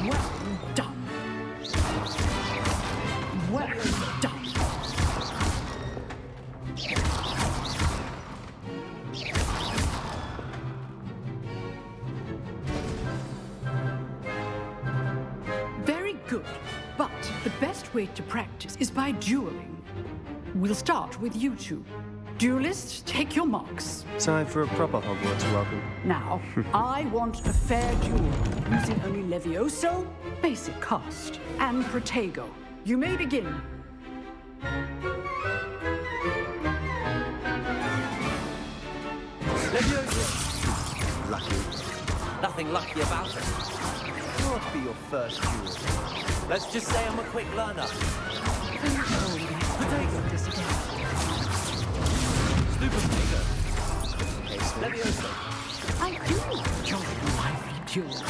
Well done. Well done. Very good, but the best way to practice is by dueling. We'll start with you two. Duelists, take your marks. Time for a proper Hogwarts welcome. Now, I want a fair duel, using only Levioso, basic cast, and Protego. You may begin. Lucky. Nothing lucky about it. What be your first duel? Let's just say I'm a quick learner. Stupid potato. Leviosa. I do enjoy lively duels.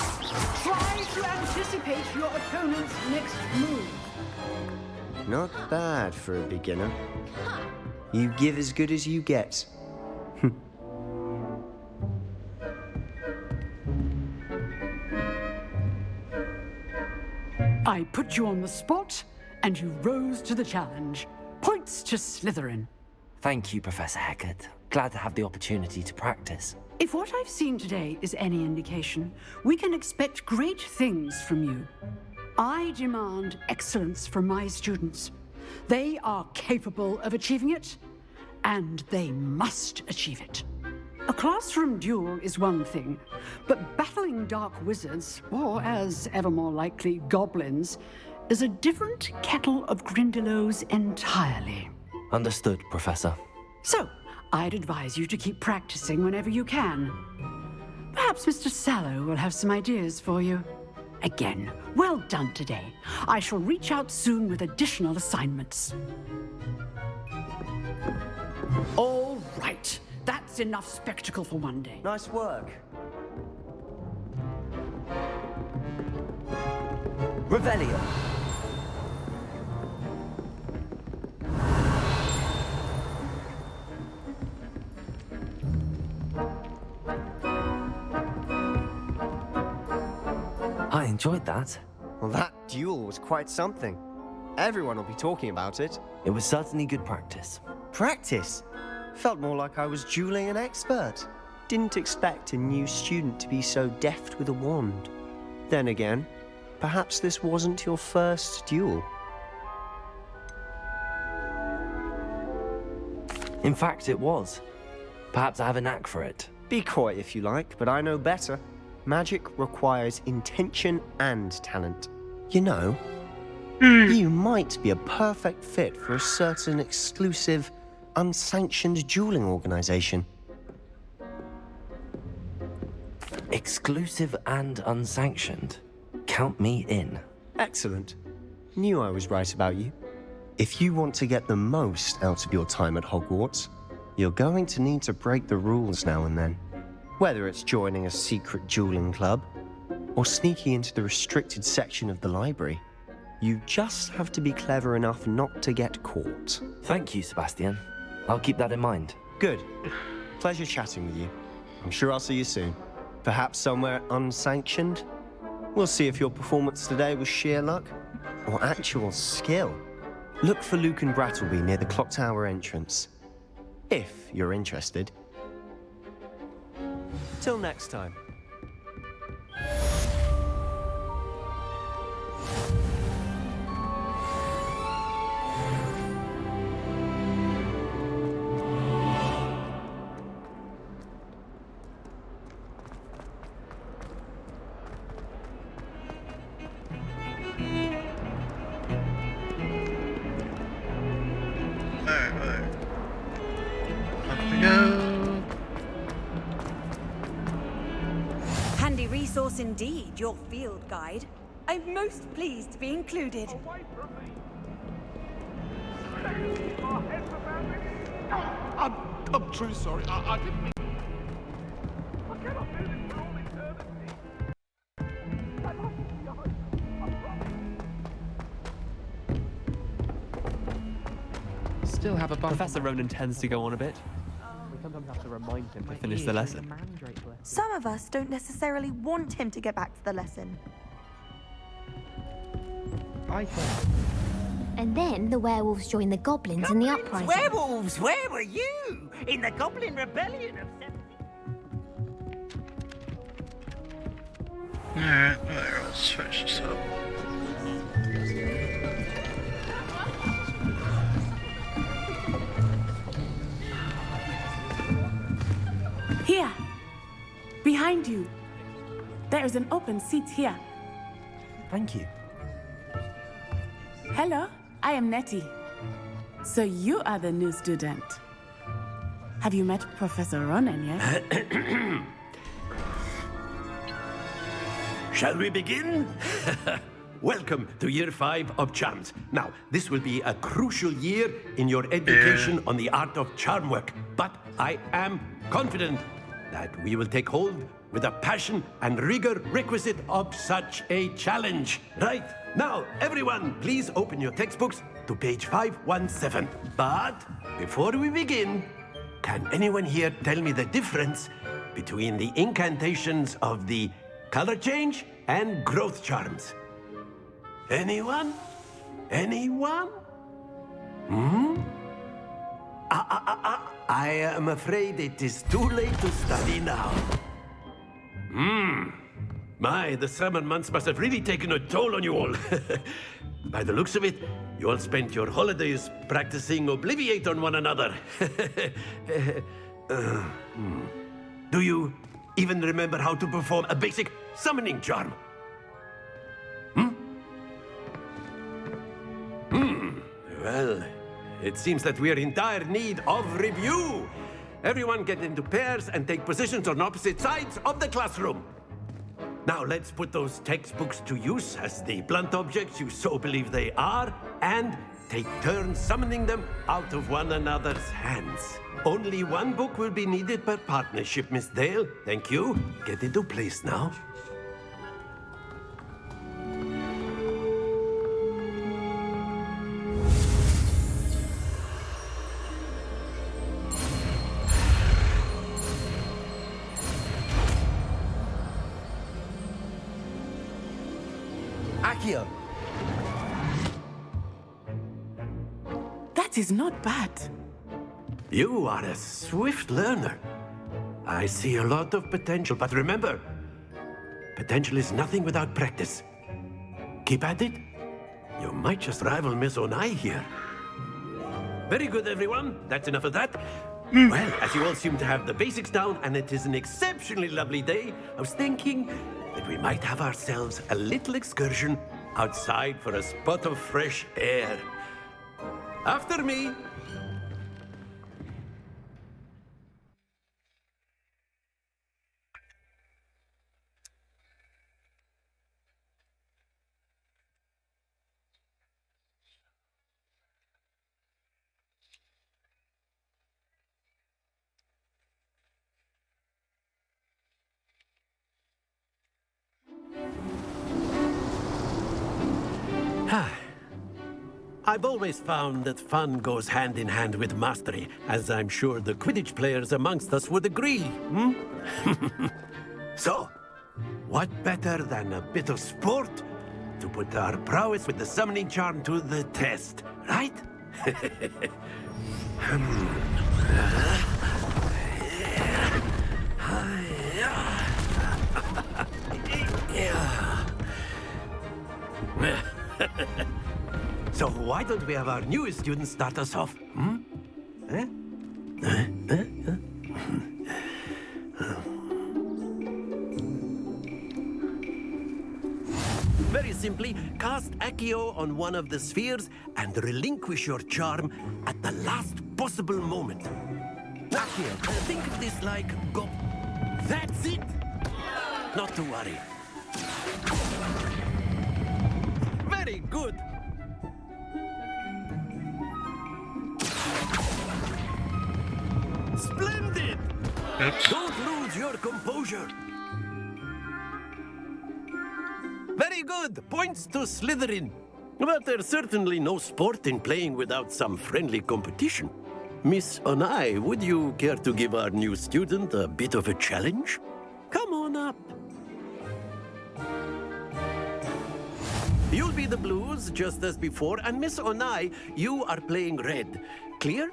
Try to anticipate your opponent's next move. Not bad for a beginner. You give as good as you get. I put you on the spot, and you rose to the challenge. Points to Slytherin. Thank you, Professor Hecat. Glad to have the opportunity to practice. If what I've seen today is any indication, we can expect great things from you. I demand excellence from my students. They are capable of achieving it, and they must achieve it. A classroom duel is one thing, but battling dark wizards, or as ever more likely, goblins, is a different kettle of Grindylows entirely. Understood, Professor. So, I'd advise you to keep practicing whenever you can. Perhaps Mr. Sallow will have some ideas for you. Again, well done today. I shall reach out soon with additional assignments. All right. That's enough spectacle for one day. Nice work. Revelio. I enjoyed that. Well, that duel was quite something. Everyone will be talking about it. It was certainly good practice. Practice? Felt more like I was dueling an expert. Didn't expect a new student to be so deft with a wand. Then again, perhaps this wasn't your first duel. In fact, it was. Perhaps I have a knack for it. Be coy if you like, but I know better. Magic requires intention and talent. You know, you might be a perfect fit for a certain exclusive, unsanctioned dueling organization. Exclusive and unsanctioned. Count me in. Excellent. Knew I was right about you. If you want to get the most out of your time at Hogwarts, you're going to need to break the rules now and then. Whether it's joining a secret dueling club, or sneaking into the restricted section of the library, you just have to be clever enough not to get caught. Thank you, Sebastian. I'll keep that in mind. Good. Pleasure chatting with you. I'm sure I'll see you soon. Perhaps somewhere unsanctioned? We'll see if your performance today was sheer luck or actual skill. Look for Luke and Brattleby near the clock tower entrance. If you're interested. Till next time. Handy resource indeed, your field guide. I'm most pleased to be included. I'm truly sorry. I didn't mean... I cannot do this for all eternity. Still have a bump. Professor Ronan tends to go on a bit. We sometimes have to remind him to finish the lesson. Some of us don't necessarily want him to get back to the lesson. And then the werewolves joined the goblins in the uprising. Werewolves, where were you? In the Goblin Rebellion of 17... Alright, well, let's switch this up. Here, behind you. There is an open seat here. Thank you. Hello, I am Nettie. So you are the new student. Have you met Professor Ronan yet? Shall we begin? Welcome to Year 5 of Charms. Now, this will be a crucial year in your education on the art of charm work, but I am confident that we will take hold with the passion and rigor requisite of such a challenge. Right, now, everyone, please open your textbooks to page 517. But before we begin, can anyone here tell me the difference between the incantations of the color change and growth charms? Anyone? Anyone? I am afraid it is too late to study now. My, the summer months must have really taken a toll on you all. By the looks of it, you all spent your holidays practicing Obliviate on one another. Do you even remember how to perform a basic summoning charm? Well, it seems that we are in dire need of review. Everyone get into pairs and take positions on opposite sides of the classroom. Now let's put those textbooks to use as the blunt objects you so believe they are, and take turns summoning them out of one another's hands. Only one book will be needed per partnership, Miss Dale. Thank you. Get into place now. Akio. That is not bad. You are a swift learner. I see a lot of potential, but remember, potential is nothing without practice. Keep at it. You might just rival Miss Onai here. Very good, everyone. That's enough of that. Well, as you all seem to have the basics down, and it is an exceptionally lovely day, I was thinking that we might have ourselves a little excursion outside for a spot of fresh air. After me. I've always found that fun goes hand in hand with mastery, as I'm sure the Quidditch players amongst us would agree. So, what better than a bit of sport to put our prowess with the summoning charm to the test, right? So why don't we have our newest student start us off? Very simply, cast Accio on one of the spheres and relinquish your charm at the last possible moment. Accio, think of this like go. That's it! Not to worry. Very good! Splendid! Oops. Don't lose your composure. Very good. Points to Slytherin. But there's certainly no sport in playing without some friendly competition. Miss Onai, would you care to give our new student a bit of a challenge? Come on up. You'll be the blues, just as before, and Miss Onai, you are playing red. Clear?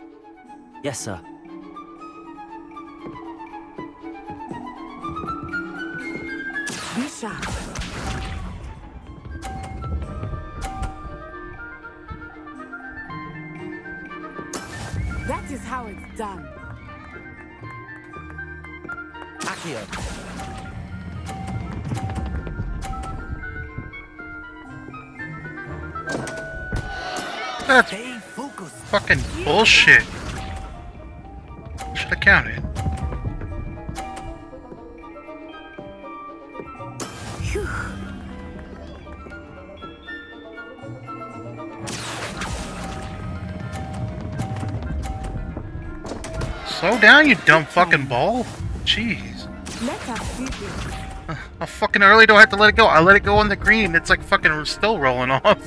Yes, sir. Be sharp. That is how it's done. Accio. That's fucking bullshit. should have counted. Slow down, you dumb fucking ball. Jeez. Let us do this. How fucking early do I have to let it go? I let it go on the green. It's like fucking still rolling off.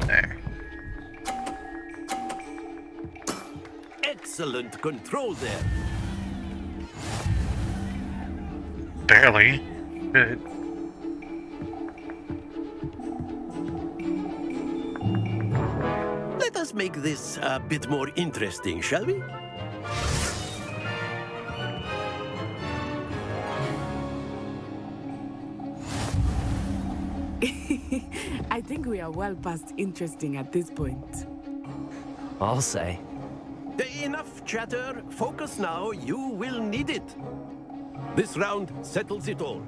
There. Excellent control there. Barely. Good. Let us make this a bit more interesting, shall we? I think we are well past interesting at this point. I'll say. Enough chatter. Focus now. You will need it. This round settles it all.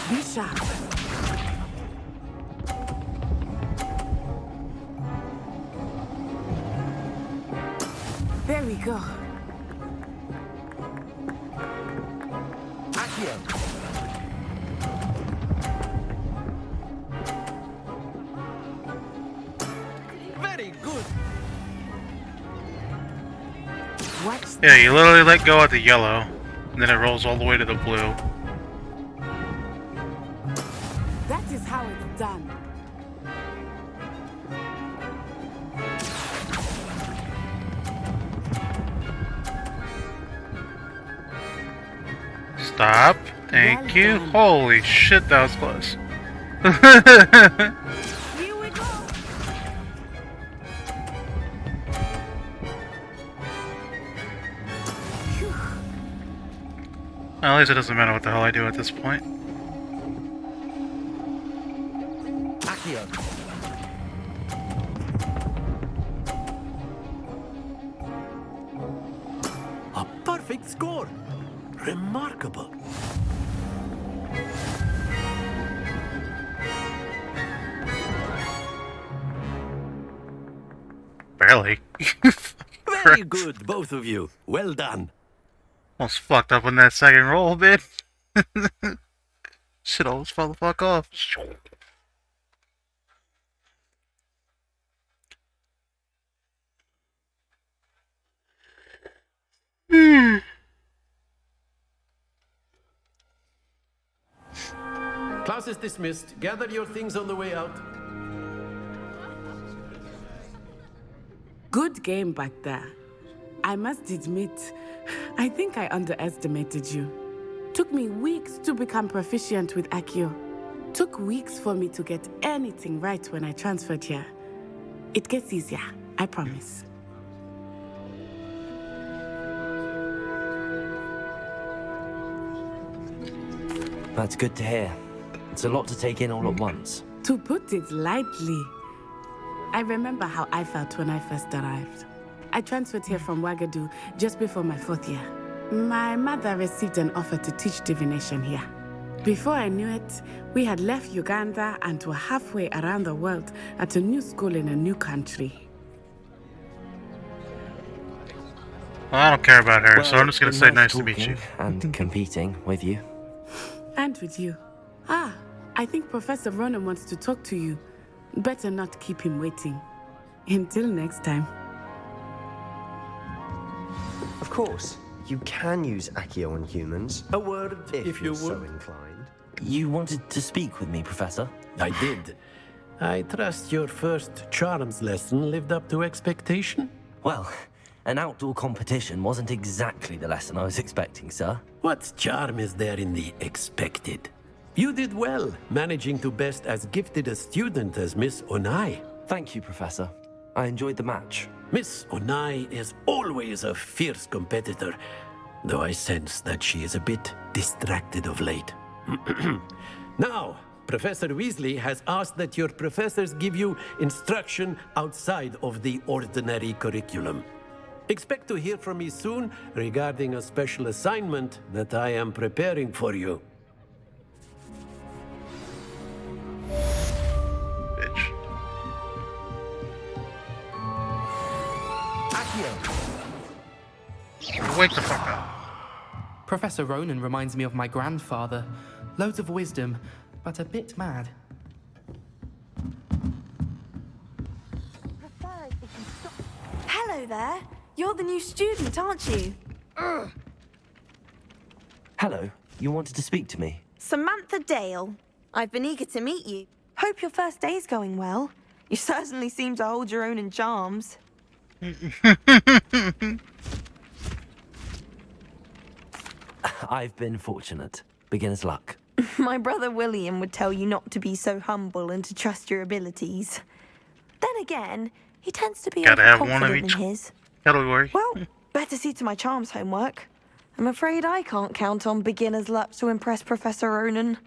Be sharp. There we go. Accio. Very good. Yeah, you literally let go at the yellow, and then it rolls all the way to the blue. That is how it's done. Stop. Thank you. Holy shit, that was close. Here we go. Well, at least it doesn't matter what the hell I do at this point. Accio. A perfect score. Remarkable. Barely. Very good, both of you. Well done. Almost fucked up on that second roll, bitch. Shit almost fell the fuck off. Class is dismissed. Gather your things on the way out. Good game back there. I must admit, I think I underestimated you. Took me weeks to become proficient with Accio. Took weeks for me to get anything right when I transferred here. It gets easier, I promise. That's good to hear. It's a lot to take in all at once. To put it lightly, I remember how I felt when I first arrived. I transferred here from Wagadu just before my 4th year. My mother received an offer to teach divination here. Before I knew it, we had left Uganda and were halfway around the world at a new school in a new country. Well, I don't care about her, so I'm just gonna say nice to meet you. And competing with you. And with you. Ah, I think Professor Ronan wants to talk to you. Better not keep him waiting. Until next time. Of course, you can use Accio on humans. A word, if you you're so would. inclined. You wanted to speak with me, Professor? I did. I trust your first charms lesson lived up to expectation? Well, an outdoor competition wasn't exactly the lesson I was expecting, sir. What charm is there in the expected? You did well, managing to best as gifted a student as Miss Onai. Thank you, Professor. I enjoyed the match. Miss Onai is always a fierce competitor, though I sense that she is a bit distracted of late. Now, Professor Weasley has asked that your professors give you instruction outside of the ordinary curriculum. Expect to hear from me soon regarding a special assignment that I am preparing for you. Wake the fuck up. Professor Ronan reminds me of my grandfather. Loads of wisdom, but a bit mad. Hello there. You're the new student, aren't you? Hello, you wanted to speak to me? Samantha Dale. I've been eager to meet you. Hope your first day's going well. You certainly seem to hold your own in charms. I've been fortunate. Beginner's luck. My brother William would tell you not to be so humble and to trust your abilities. Then again, he tends to be Gotta have one of overconfident each in his. category. Well, better see to my charms homework. I'm afraid I can't count on beginner's luck to impress Professor Ronan.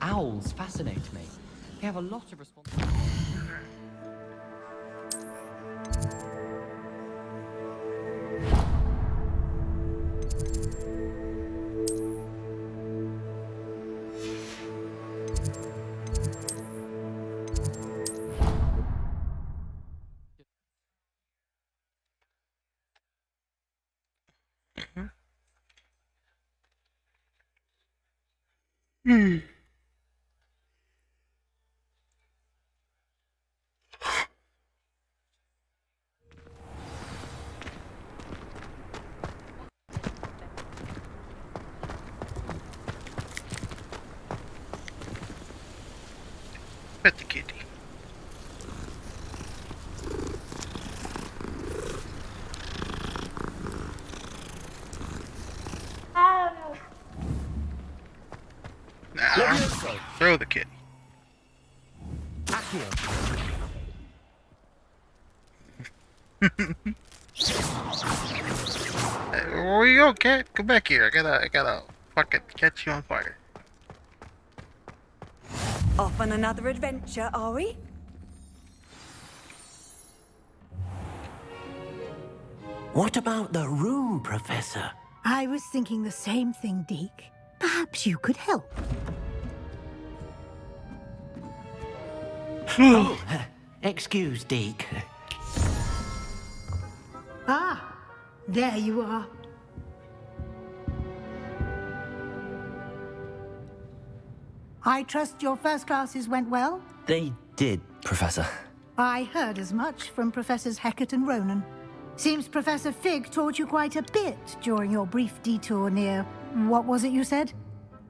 Owls fascinate me. They have a lot of responsibility. Pet the kitty. Nah, throw the kitty. Where you go, cat? Come back here. I gotta fucking catch you on fire. Off on another adventure, are we? What about the room, Professor? I was thinking the same thing, Deke. Perhaps you could help. Oh, excuse, Deke. Ah, there you are. I trust your first classes went well? They did, Professor. I heard as much from Professors Hecat and Ronan. Seems Professor Fig taught you quite a bit during your brief detour near... what was it you said?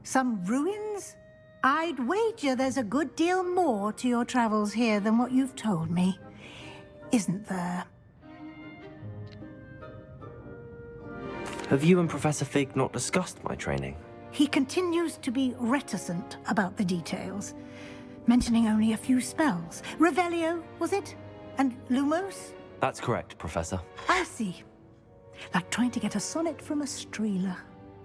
Some ruins? I'd wager there's a good deal more to your travels here than what you've told me. Isn't there? Have you and Professor Fig not discussed my training? He continues to be reticent about the details, mentioning only a few spells. Revelio, was it? And Lumos? That's correct, Professor. I see. Like trying to get a sonnet from a streeler.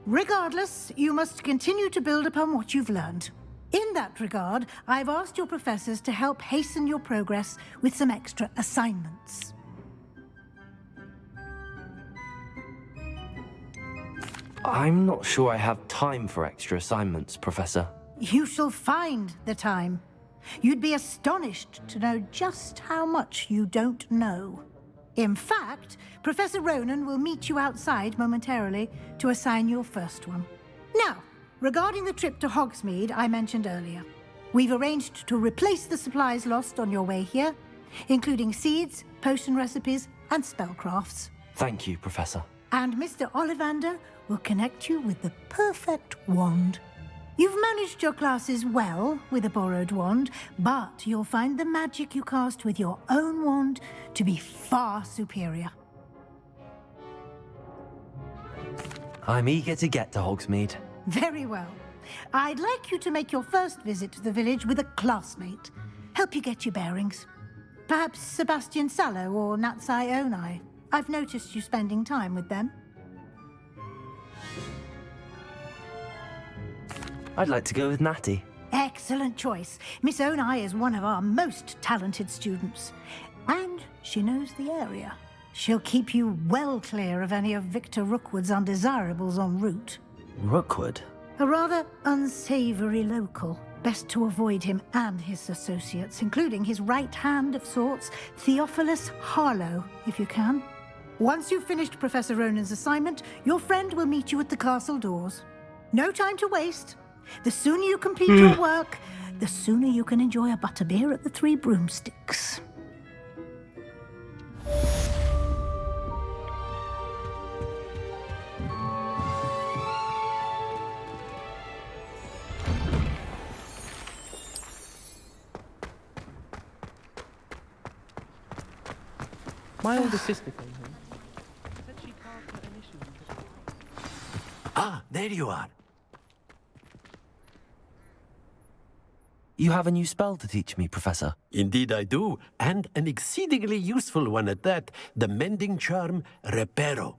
Regardless, you must continue to build upon what you've learned. In that regard, I've asked your professors to help hasten your progress with some extra assignments. I'm not sure I have time for extra assignments, Professor. You shall find the time. You'd be astonished to know just how much you don't know. In fact, Professor Ronan will meet you outside momentarily to assign your first one. Now, regarding the trip to Hogsmeade I mentioned earlier, we've arranged to replace the supplies lost on your way here, including seeds, potion recipes, and spellcrafts. Thank you, Professor. And Mr. Ollivander will connect you with the perfect wand. You've managed your classes well with a borrowed wand, but you'll find the magic you cast with your own wand to be far superior. I'm eager to get to Hogsmeade. Very well. I'd like you to make your first visit to the village with a classmate. Help you get your bearings. Perhaps Sebastian Sallow or Natsai Onai. I've noticed you spending time with them. I'd like to go with Natty. Excellent choice. Miss Onai is one of our most talented students. And she knows the area. She'll keep you well clear of any of Victor Rookwood's undesirables en route. Rookwood? A rather unsavory local. Best to avoid him and his associates, including his right hand of sorts, Theophilus Harlow, if you can. Once you've finished Professor Ronan's assignment, your friend will meet you at the castle doors. No time to waste. The sooner you complete your work, the sooner you can enjoy a butterbeer at the Three Broomsticks. My older sister came here. Said she can't put initials. Ah, there you are. You have a new spell to teach me, Professor. Indeed I do, and an exceedingly useful one at that. The mending charm, Reparo.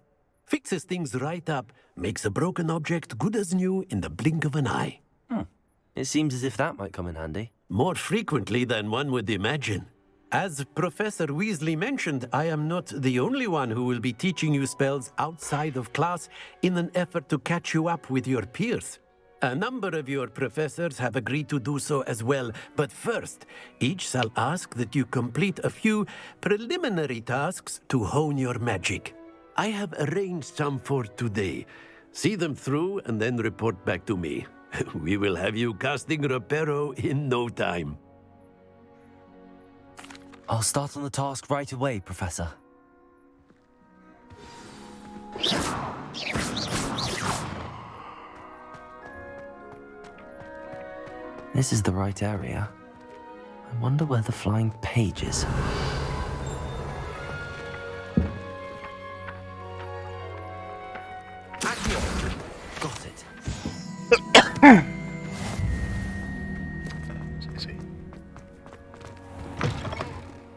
Fixes things right up, makes a broken object good as new in the blink of an eye. It seems as if that might come in handy. More frequently than one would imagine. As Professor Weasley mentioned, I am not the only one who will be teaching you spells outside of class in an effort to catch you up with your peers. A number of your professors have agreed to do so as well, but first, each shall ask that you complete a few preliminary tasks to hone your magic. I have arranged some for today. See them through and then report back to me. We will have you casting Reparo in no time. I'll start on the task right away, Professor. This is the right area. I wonder where the flying page is. Got it.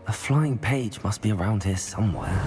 A flying page must be around here somewhere.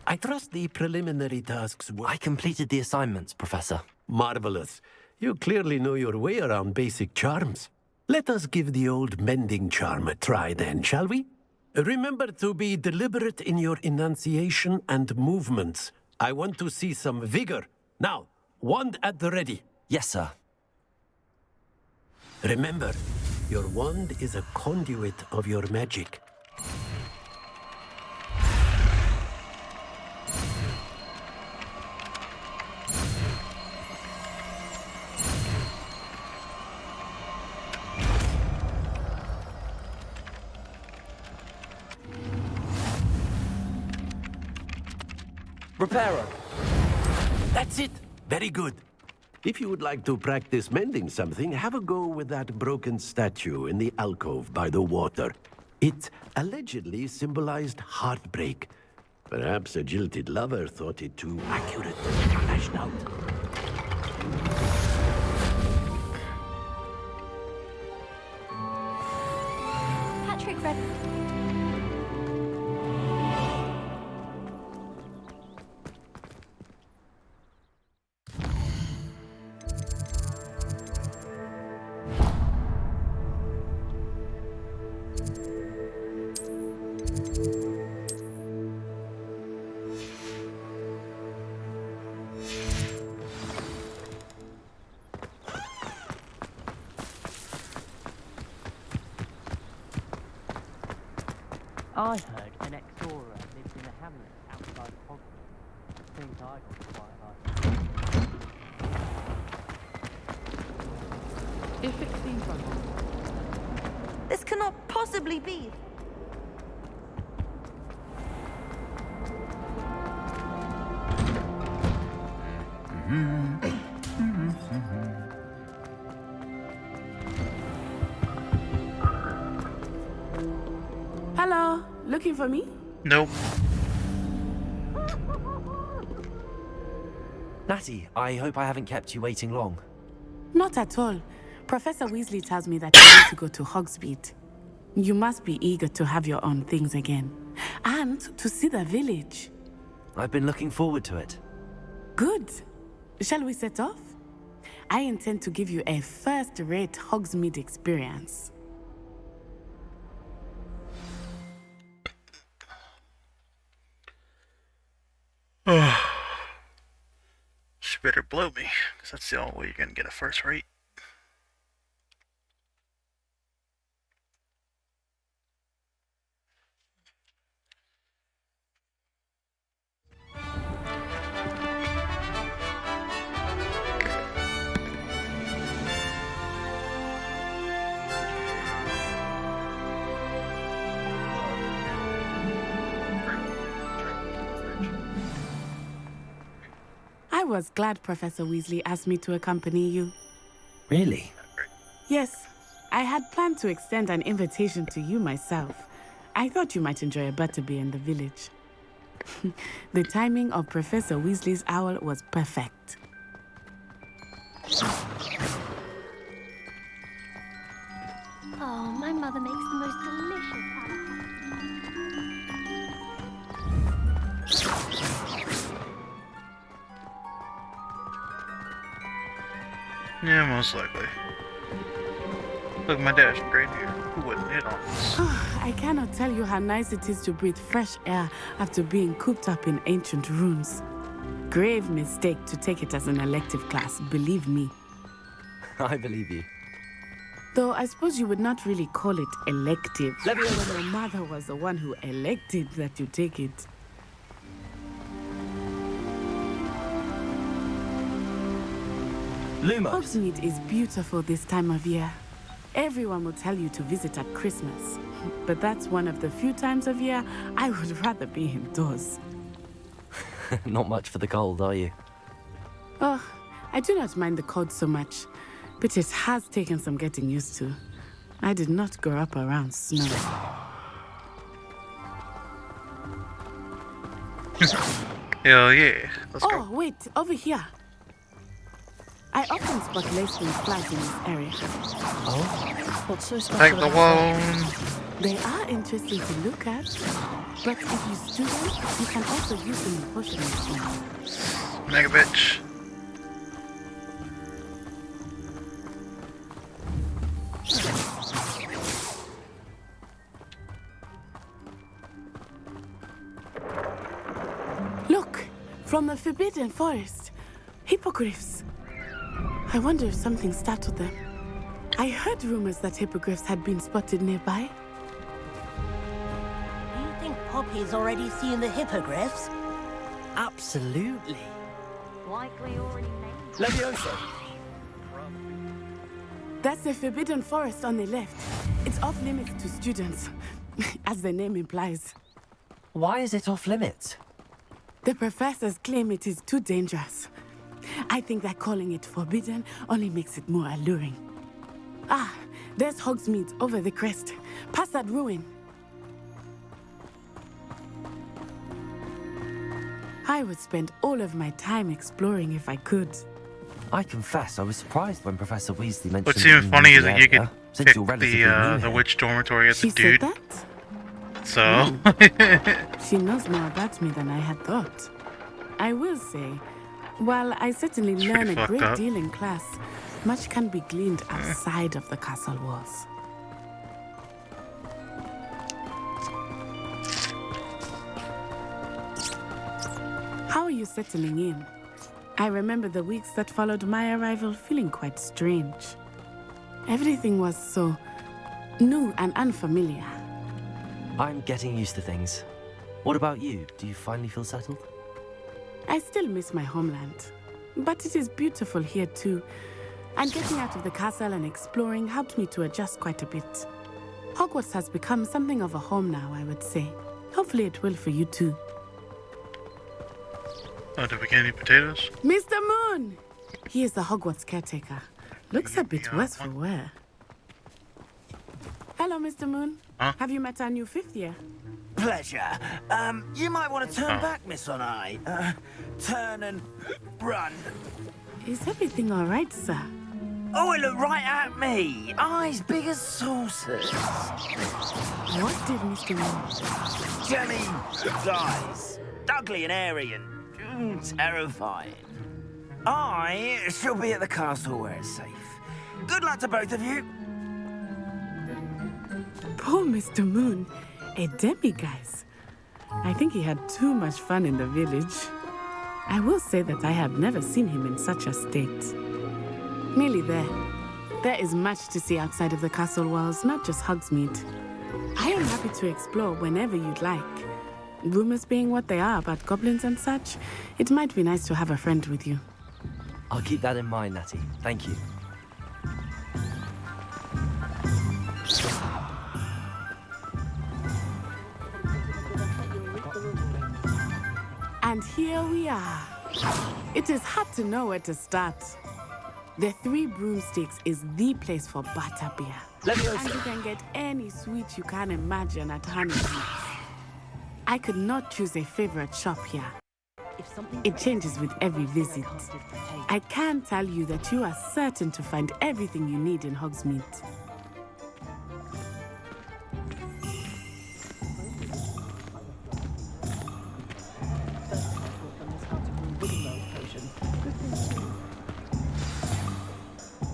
I trust the preliminary tasks were... I completed the assignments, Professor. Marvelous. You clearly know your way around basic charms. Let us give the old mending charm a try then, shall we? Remember to be deliberate in your enunciation and movements. I want to see some vigor. Now, wand at the ready. Yes, sir. Remember, your wand is a conduit of your magic. Reparo. That's it. Very good. If you would like to practice mending something, have a go with that broken statue in the alcove by the water. It allegedly symbolized heartbreak. Perhaps a jilted lover thought it too accurate and lashed out. Patrick read. I heard an Exora lives in a hamlet outside Hogwarts. I think I got quite like. If it seems like... This cannot possibly be. Hello, looking for me? Nope. Natty, I hope I haven't kept you waiting long. Not at all. Professor Weasley tells me that you need to go to Hogsmeade. You must be eager to have your own things again. And to see the village. I've been looking forward to it. Good. Shall we set off? I intend to give you a first-rate Hogsmeade experience. She better blow me, because that's the only way you're gonna get a first rate. I was glad Professor Weasley asked me to accompany you. Really? Yes, I had planned to extend an invitation to you myself. I thought you might enjoy a butterbeer in the village. The timing of Professor Weasley's owl was perfect. Oh, my mother makes the most delicious Yeah, most likely. Look, my dad's from Great here. Who wouldn't hit on this? I cannot tell you how nice it is to breathe fresh air after being cooped up in ancient rooms. Grave mistake to take it as an elective class, believe me. I believe you. Though I suppose you would not really call it elective. When your mother was the one who elected that you take it. Lumos. Hogsmeade is beautiful this time of year. Everyone will tell you to visit at Christmas. But that's one of the few times of year I would rather be indoors. Not much for the cold, are you? Oh, I do not mind the cold so much. But it has taken some getting used to. I did not grow up around snow. Hell yeah. Let's go. Oh, wait, over here. I often spot lacewing flies in this area. Oh? What's so special? Take the one. They are interesting to look at, but if you stew them, you can also use them in potion form. Mega bitch. Look, from the Forbidden Forest, hippogriffs. I wonder if something startled them. I heard rumors that hippogriffs had been spotted nearby. Do you think Poppy's already seen the hippogriffs? Absolutely. Likely already named. Levioso! That's the Forbidden Forest on the left. It's off limits to students, as the name implies. Why is it off limits? The professors claim it is too dangerous. I think that calling it forbidden only makes it more alluring. Ah, there's Hogsmeade over the crest. Past that ruin. I would spend all of my time exploring if I could. I confess, I was surprised when Professor Weasley mentioned. What's even funny is that you could pick the the witch dormitory as a dude. Said that? So. She knows more about me than I had thought. I will say, while I certainly learn a great deal in class, much can be gleaned outside of the castle walls. How are you settling in? I remember the weeks that followed my arrival feeling quite strange. Everything was so new and unfamiliar. I'm getting used to things. What about you? Do you finally feel settled? I still miss my homeland, but it is beautiful here too. And getting out of the castle and exploring helped me to adjust quite a bit. Hogwarts has become something of a home now, I would say. Hopefully it will for you too. Oh, did we get any potatoes? Mr. Moon! He is the Hogwarts caretaker. Looks a bit worse for wear. Hello, Mr. Moon. Huh? Have you met our new fifth year? Pleasure. You might want to turn back, Miss Onai. Turn and run. Is everything all right, sir? Oh, it looked right at me. Eyes big as saucers. What did Mr. Moon? Jelly guys. Ugly and airy and terrifying. I shall be at the castle where it's safe. Good luck to both of you. Poor Mr. Moon, a demiguise. I think he had too much fun in the village. I will say that I have never seen him in such a state. Nearly there. There is much to see outside of the castle walls, not just Hogsmeade. I am happy to explore whenever you'd like. Rumors being what they are about goblins and such, it might be nice to have a friend with you. I'll keep that in mind, Natty. Thank you. And here we are. It is hard to know where to start. The Three Broomsticks is the place for butterbeer. And you can get any sweet you can imagine at Honeydew. I could not choose a favorite shop here. It changes with every visit. I can tell you that you are certain to find everything you need in Hogsmeade.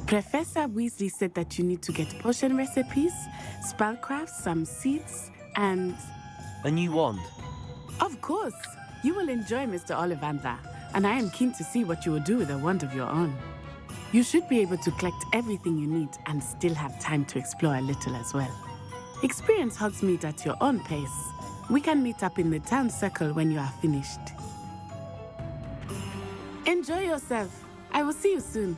Professor Weasley said that you need to get potion recipes, spellcrafts, some seeds, and... A new wand? Of course. You will enjoy Mr. Ollivander, and I am keen to see what you will do with a wand of your own. You should be able to collect everything you need and still have time to explore a little as well. Experience Hogsmeade at your own pace. We can meet up in the town circle when you are finished. Enjoy yourself. I will see you soon.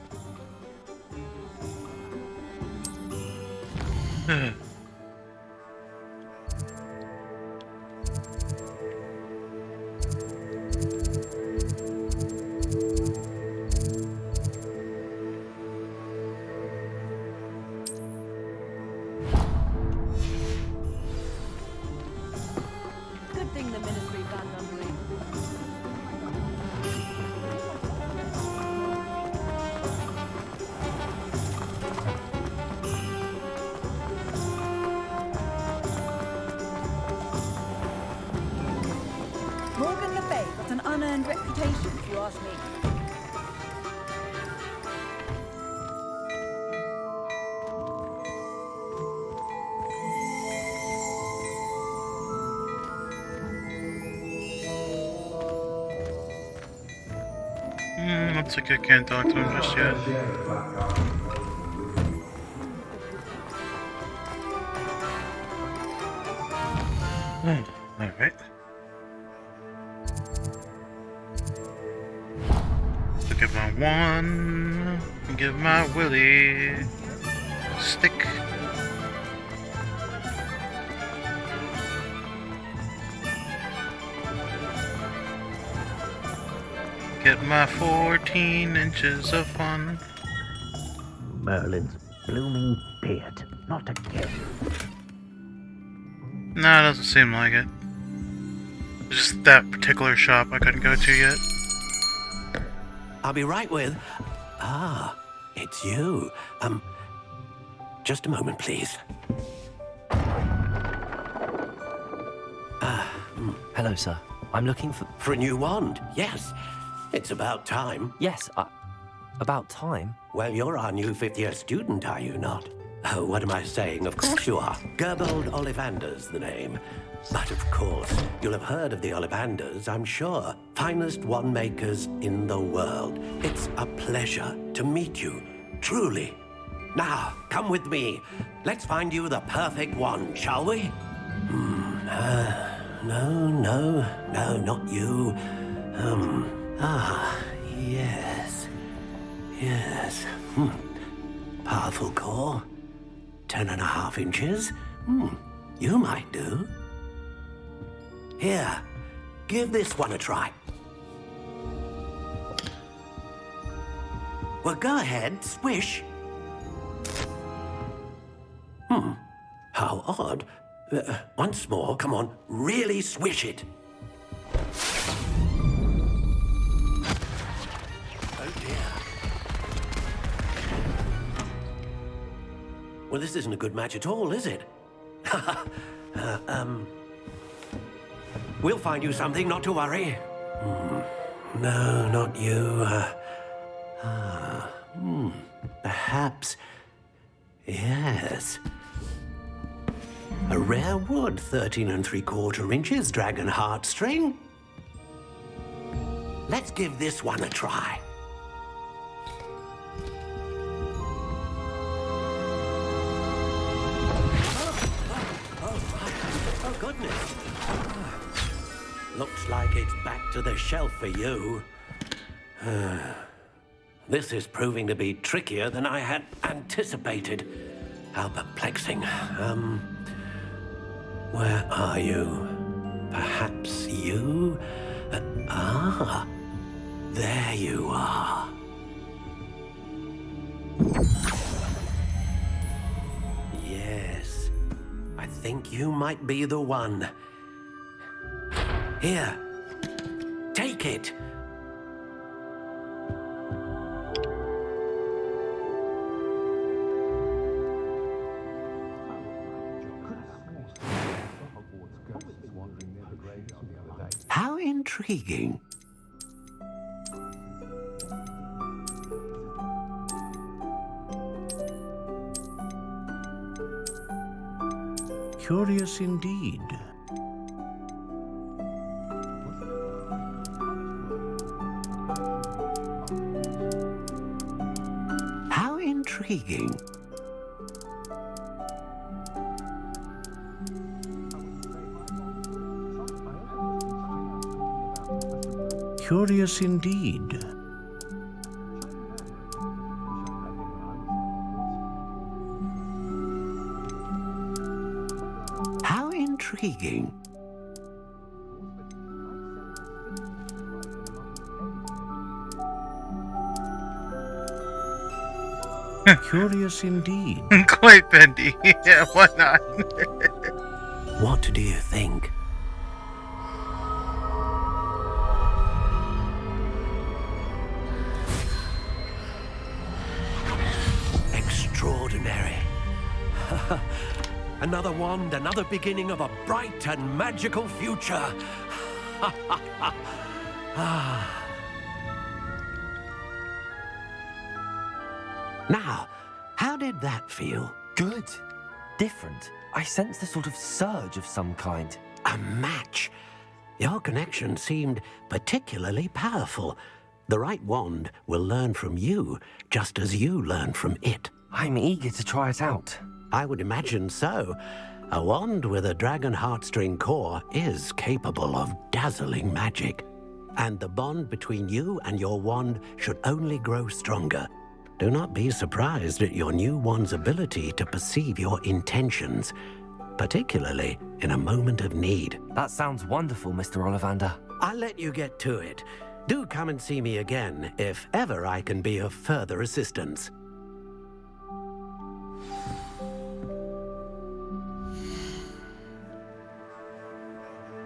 Good thing the ministry banned unbelief. Morgan Le Fay got an unearned reputation, if you ask me. Looks like I can't talk to him just yet. Alright. Look at my one. Give my Willie stick. Get my 14 inches of fun. Merlin's blooming beard. Not again. Nah, it doesn't seem like it. It's just that particular shop I couldn't go to yet. I'll be right with... Ah, it's you. Just a moment, please. Hello, sir. I'm looking for... For a new wand, yes. It's about time. Yes, about time? Well, you're our new fifth-year student, are you not? Oh, what am I saying? Of course you are. Gerbold Ollivander's the name. But of course, you'll have heard of the Ollivanders, I'm sure. Finest wand makers in the world. It's a pleasure to meet you, truly. Now, come with me. Let's find you the perfect wand, shall we? No, not you. Yes. Powerful core. 10.5 inches. You might do. Here, give this one a try. Well, go ahead, swish. How odd. Once more, come on, really swish it. Oh dear. Well, this isn't a good match at all, is it? We'll find you something, not to worry. No, not you. Perhaps... Yes. A rare wood, 13 3/4 inches, dragon heartstring. Let's give this one a try. Oh, goodness. Looks like it's back to the shelf for you. This is proving to be trickier than I had anticipated. How perplexing. Where are you? Perhaps you? There you are. Yes, I think you might be the one. Here, take it. How intriguing. Curious indeed. How intriguing. Curious indeed. How intriguing. Curious indeed. Quite bendy. Yeah, why not? What do you think? Extraordinary. Another wand, another beginning of a bright and magical future. Now, how did that feel? Good. Different. I sensed a sort of surge of some kind. A match. Your connection seemed particularly powerful. The right wand will learn from you, just as you learn from it. I'm eager to try it out. I would imagine so. A wand with a dragon heartstring core is capable of dazzling magic. And the bond between you and your wand should only grow stronger. Do not be surprised at your new wand's ability to perceive your intentions, particularly in a moment of need. That sounds wonderful, Mr. Ollivander. I'll let you get to it. Do come and see me again if ever I can be of further assistance.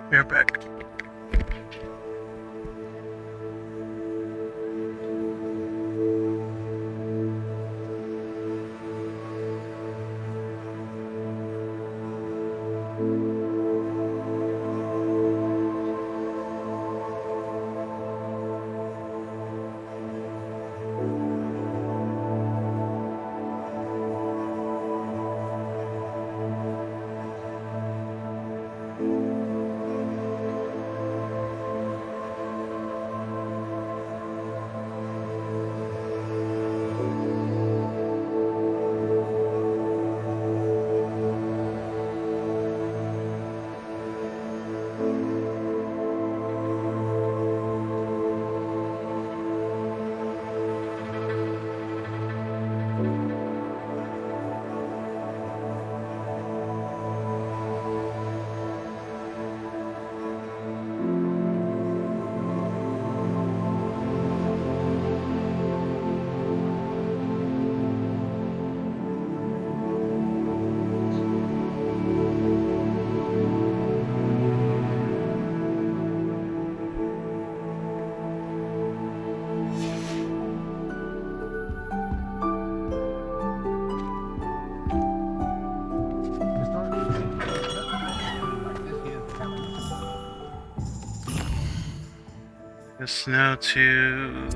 We're back. Guess now to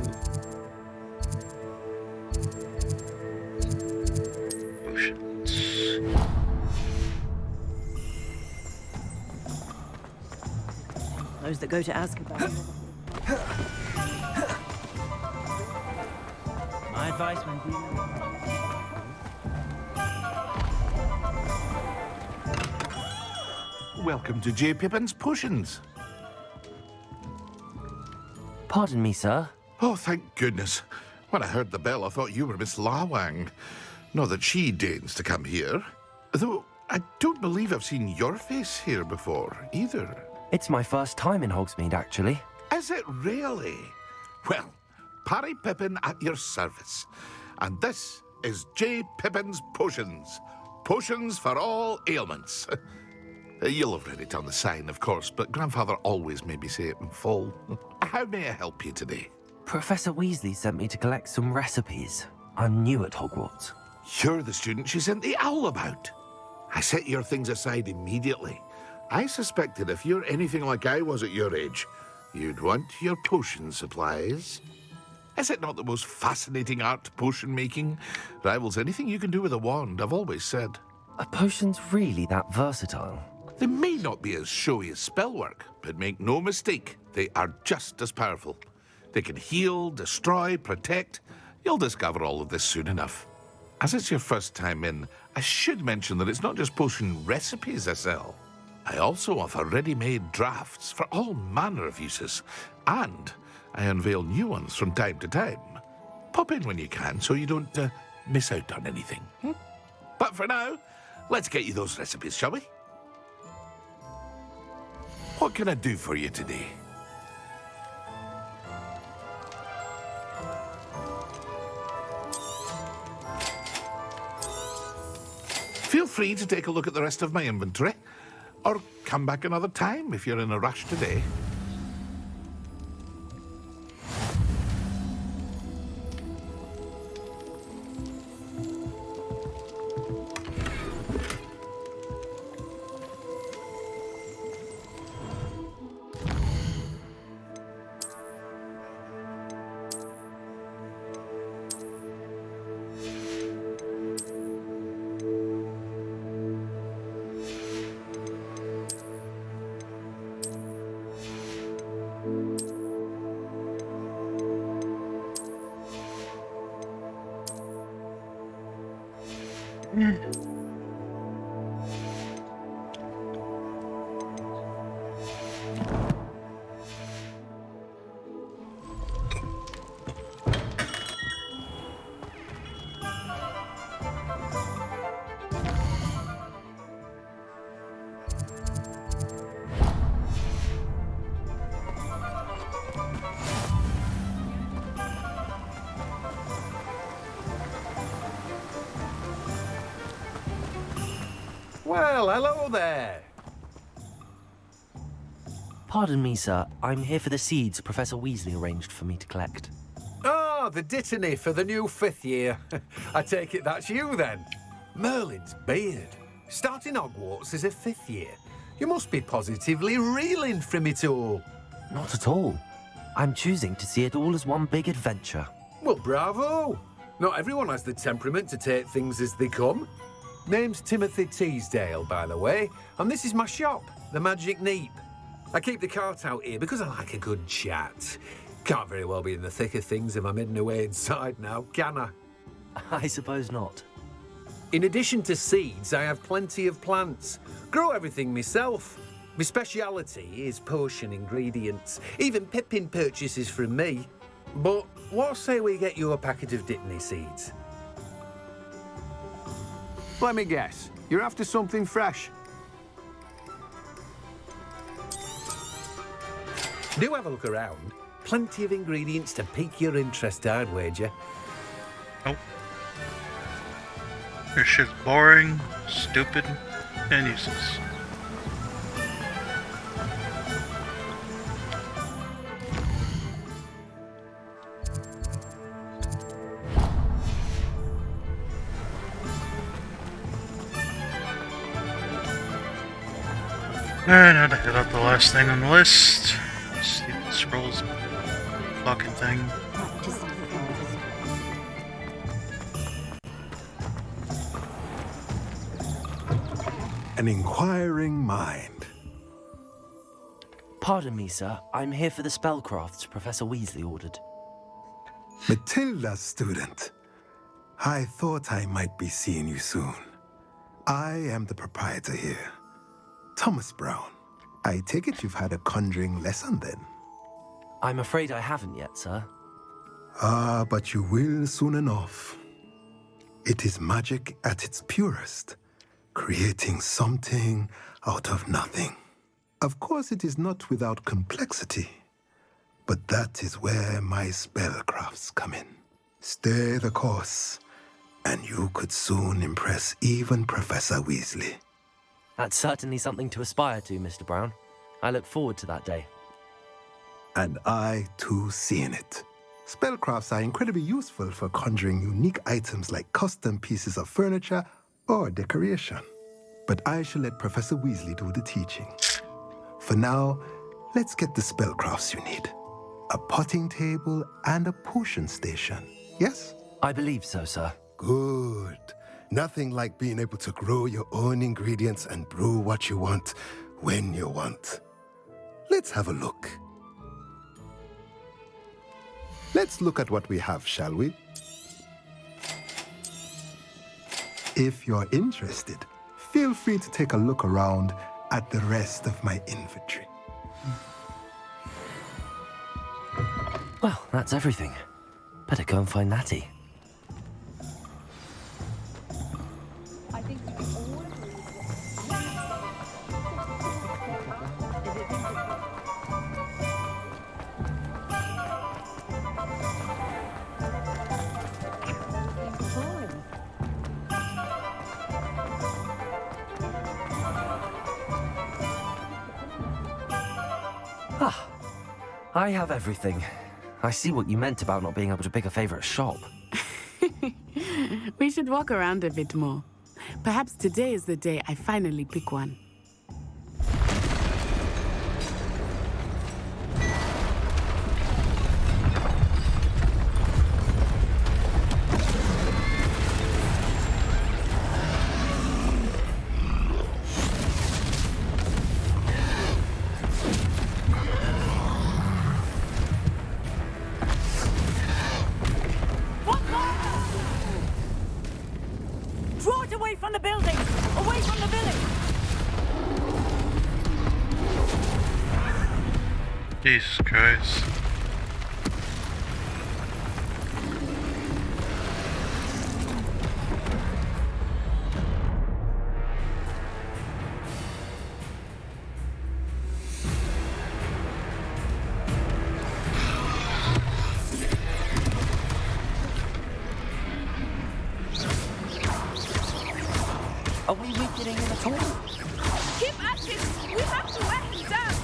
potions. Those that go to Azkaban. My advice when dealing Welcome to J. Pippin's Potions. Pardon me, sir. Oh, thank goodness. When I heard the bell, I thought you were Miss Lawang. Not that she deigns to come here. Though I don't believe I've seen your face here before, either. It's my first time in Hogsmeade, actually. Is it really? Well, Parry Pippin at your service. And this is J. Pippin's Potions. Potions for all ailments. You'll have read it on the sign, of course, but Grandfather always made me say it in full. How may I help you today? Professor Weasley sent me to collect some recipes. I'm new at Hogwarts. You're the student she sent the owl about. I set your things aside immediately. I suspected if you're anything like I was at your age, you'd want your potion supplies. Is it not the most fascinating art, potion making? Rivals anything you can do with a wand, I've always said. Are potions really that versatile? They may not be as showy as spellwork, but make no mistake, they are just as powerful. They can heal, destroy, protect. You'll discover all of this soon enough. As it's your first time in, I should mention that it's not just potion recipes I sell. I also offer ready-made drafts for all manner of uses, and I unveil new ones from time to time. Pop in when you can so you don't miss out on anything. But for now, let's get you those recipes, shall we? What can I do for you today? Feel free to take a look at the rest of my inventory, or come back another time if you're in a rush today. Well, hello there. Pardon me, sir. I'm here for the seeds Professor Weasley arranged for me to collect. Oh, the dittany for the new 5th year. I take it that's you, then. Merlin's beard. Starting Hogwarts as a 5th year. You must be positively reeling from it all. Not at all. I'm choosing to see it all as one big adventure. Well, bravo. Not everyone has the temperament to take things as they come. Name's Timothy Teasdale, by the way, and this is my shop, the Magic Neep. I keep the cart out here because I like a good chat. Can't very well be in the thick of things if I'm hidden away inside now, can I? I suppose not. In addition to seeds, I have plenty of plants. Grow everything myself. My speciality is potion ingredients. Even Pippin purchases from me. But what say we get you a packet of Dittany seeds? Let me guess. You're after something fresh. Do have a look around. Plenty of ingredients to pique your interest, I'd wager. Nope. This shit's boring, stupid, and useless. Alright, now to hit out the last thing on the list. See if the scrolls fucking thing. An inquiring mind. Pardon me, sir. I'm here for the spellcrafts Professor Weasley ordered. Matilda, student. I thought I might be seeing you soon. I am the proprietor here, Thomas Brown. I take it you've had a conjuring lesson then? I'm afraid I haven't yet, sir. Ah, but you will soon enough. It is magic at its purest, creating something out of nothing. Of course, it is not without complexity, but that is where my spellcrafts come in. Stay the course, and you could soon impress even Professor Weasley. That's certainly something to aspire to, Mr. Brown. I look forward to that day. And I, too, see in it. Spellcrafts are incredibly useful for conjuring unique items like custom pieces of furniture or decoration. But I shall let Professor Weasley do the teaching. For now, let's get the spellcrafts you need. A potting table and a potion station, yes? I believe so, sir. Good. Nothing like being able to grow your own ingredients and brew what you want when you want. Let's have a look. Let's look at what we have, shall we? If you're interested, feel free to take a look around at the rest of my inventory. Well, that's everything. Better go and find Natty. Ah, I have everything. I see what you meant about not being able to pick a favorite shop. We should walk around a bit more. Perhaps today is the day I finally pick one. Draw it away from the building! Away from the village! Jesus Christ. Are we weakening him at all? Keep at it! We have to wear him down!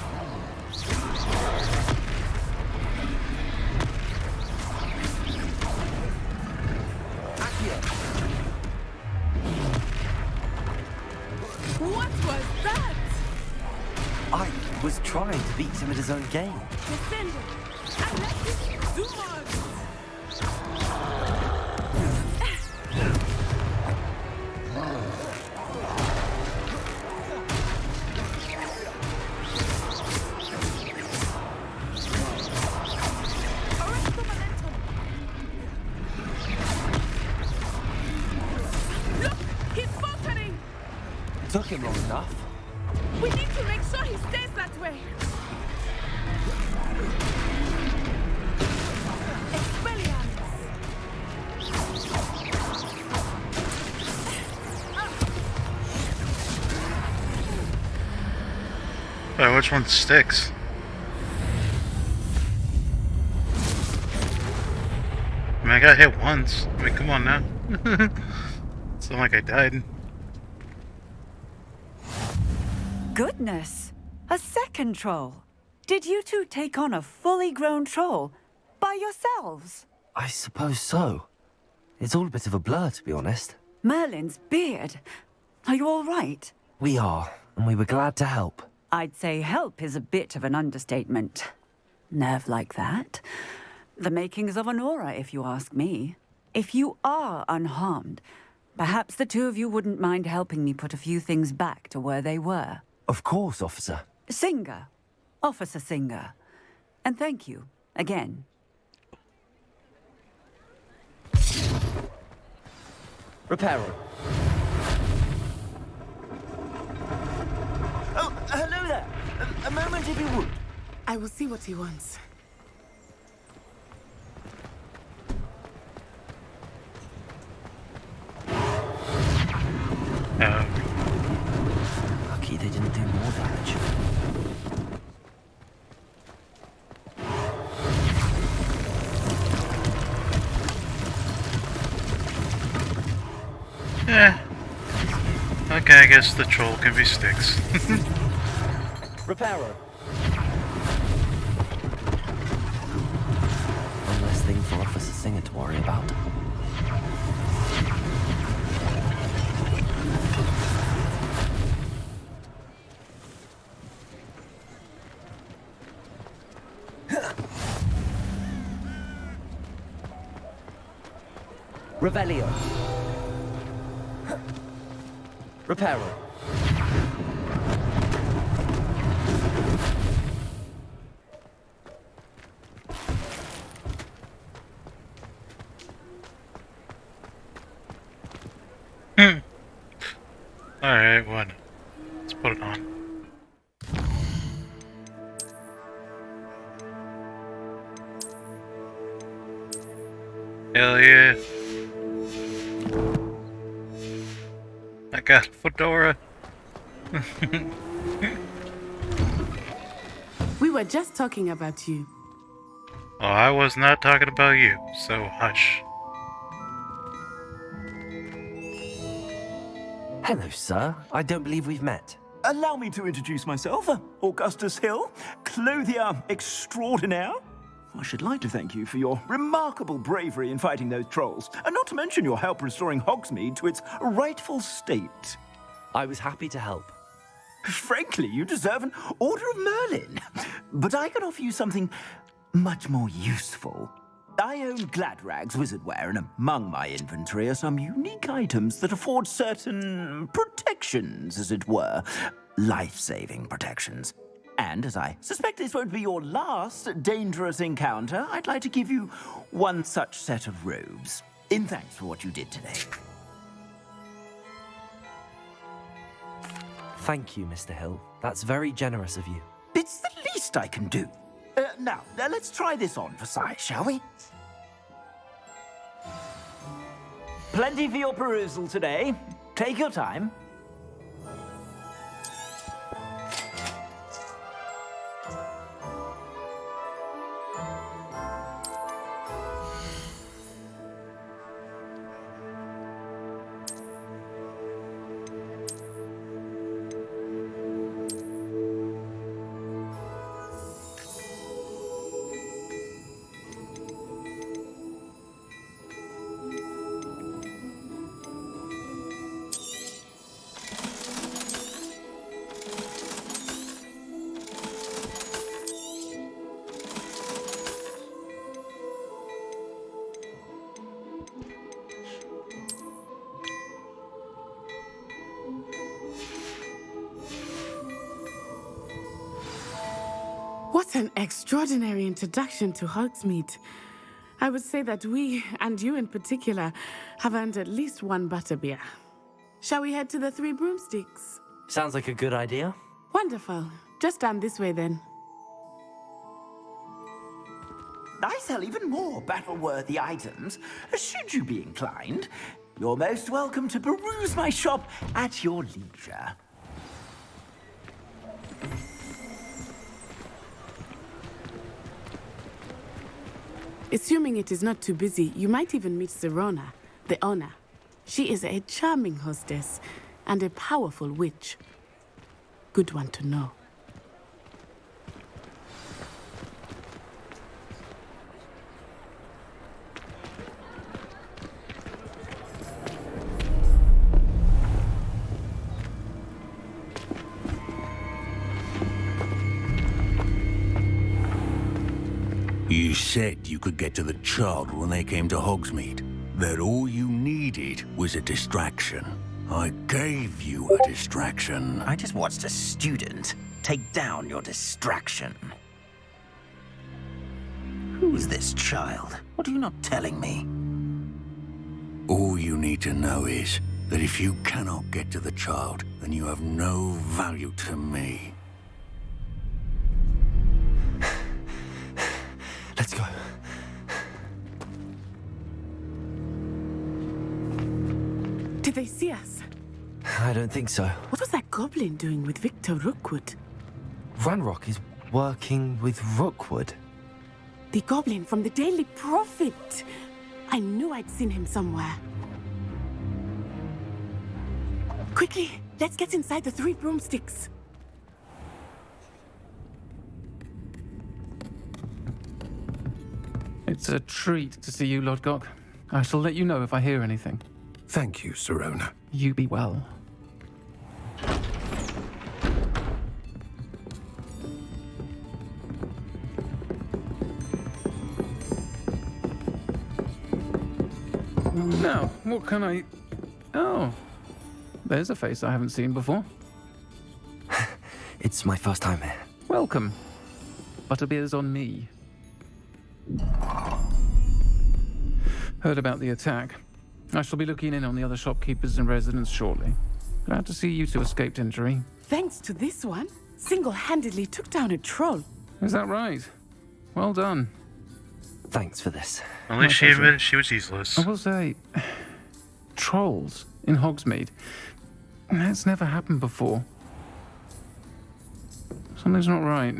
What was that? I was trying to beat him at his own game. Descend him! And let him do more! Took him long enough. We need to make sure he stays that way. Oh, which one sticks? I mean, I got hit once. I mean, come on now. It's not like I died. Goodness! A second troll! Did you two take on a fully grown troll by yourselves? I suppose so. It's all a bit of a blur, to be honest. Merlin's beard. Are you all right? We are, and we were glad to help. I'd say help is a bit of an understatement. Nerve like that. The makings of an aura, if you ask me. If you are unharmed, perhaps the two of you wouldn't mind helping me put a few things back to where they were. Of course, officer. Singer. Officer Singer. And thank you, again. Reparo. Oh, hello there. A moment if you would. I will see what he wants. Lucky they didn't do more damage. Yeah. Okay, I guess the troll can be sticks. Reparo. One less thing for Officer Singer to worry about. Revelio. Reparo. Alright, what? Let's put it on. Hell yeah. I got a fedora. We were just talking about you. Well, I was not talking about you, so hush. Hello, sir. I don't believe we've met. Allow me to introduce myself, Augustus Hill, clothier extraordinaire. I should like to thank you for your remarkable bravery in fighting those trolls, and not to mention your help restoring Hogsmeade to its rightful state. I was happy to help. Frankly, you deserve an Order of Merlin. But I can offer you something much more useful. I own Gladrag's wizardware, and among my inventory are some unique items that afford certain protections, as it were. Life-saving protections. And as I suspect this won't be your last dangerous encounter, I'd like to give you one such set of robes, in thanks for what you did today. Thank you, Mr. Hill. That's very generous of you. It's the least I can do. Now, let's try this on for size, shall we? Plenty for your perusal today. Take your time. What an extraordinary introduction to Hogsmeade. I would say that we, and you in particular, have earned at least one butterbeer. Shall we head to the Three Broomsticks? Sounds like a good idea. Wonderful. Just down this way then. I sell even more battle-worthy items, should you be inclined. You're most welcome to peruse my shop at your leisure. Assuming it is not too busy, you might even meet Sirona, the owner. She is a charming hostess and a powerful witch. Good one to know. You said you could get to the child when they came to Hogsmeade. That all you needed was a distraction. I gave you a distraction. I just watched a student take down your distraction. Who is this child? What are you not telling me? All you need to know is that if you cannot get to the child, then you have no value to me. Let's go. Did they see us? I don't think so. What was that goblin doing with Victor Rookwood? Ranrock is working with Rookwood. The goblin from the Daily Prophet. I knew I'd seen him somewhere. Quickly, let's get inside the 3 broomsticks. It's a treat to see you, Lodgok. I shall let you know if I hear anything. Thank you, Sirona. You be well. Now, what can I... Oh, there's a face I haven't seen before. It's my first time here. Welcome. Butterbeer's on me. Heard about the attack. I shall be looking in on the other shopkeepers and residents shortly. Glad to see you two escaped injury. Thanks to this one, single-handedly took down a troll. Is that right? Well done. Thanks for this. At least she admitted she was useless. I will say, trolls in Hogsmeade. That's never happened before. Something's not right.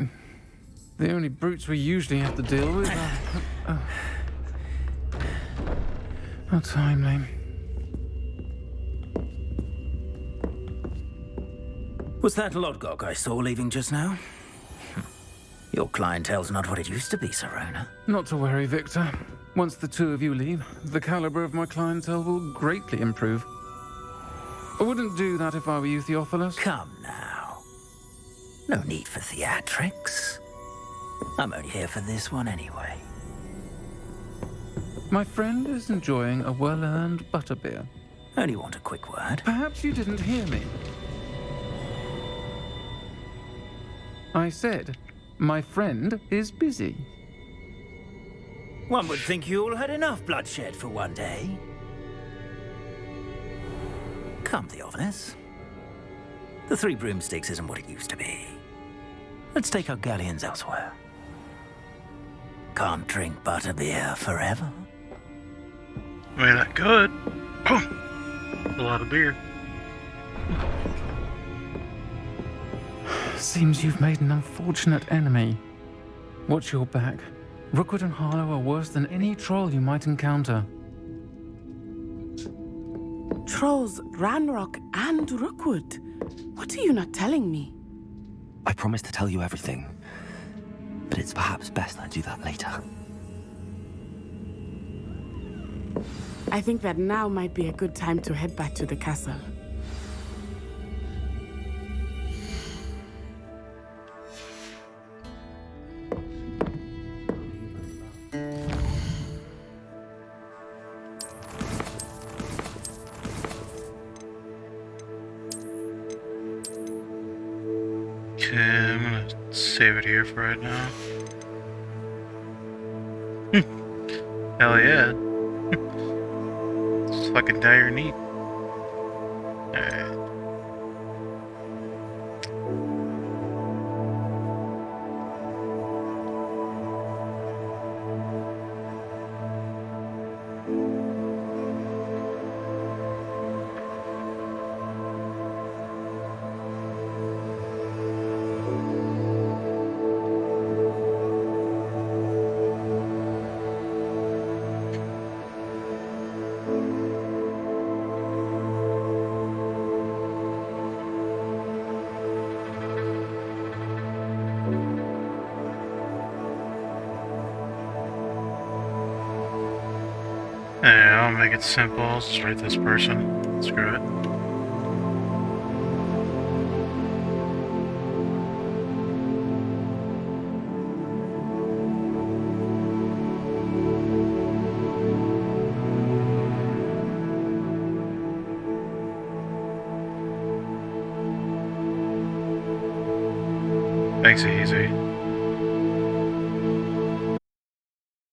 The only brutes we usually have to deal with are... How timely. Was that Lodgok I saw leaving just now? Your clientele's not what it used to be, Sirona. Not to worry, Victor. Once the two of you leave, the caliber of my clientele will greatly improve. I wouldn't do that if I were you, Theophilus. Come now. No need for theatrics. I'm only here for this one anyway. My friend is enjoying a well-earned butterbeer. Only want a quick word. Perhaps you didn't hear me. I said, my friend is busy. One would think you all had enough bloodshed for one day. Come, Theophilus. The 3 broomsticks isn't what it used to be. Let's take our galleons elsewhere. Can't drink butterbeer forever. I mean, I could. A lot of beer. Seems you've made an unfortunate enemy. Watch your back. Rookwood and Harlow are worse than any troll you might encounter. Trolls, Ranrock, and Rookwood. What are you not telling me? I promise to tell you everything, but it's perhaps best I do that later. I think that now might be a good time to head back to the castle. Okay, I'm gonna save it here for right now. Hell yeah. It's fucking dire neat. Alright. Yeah, I'll make it simple. I'll just write this person. Screw it. Thanks, Easy.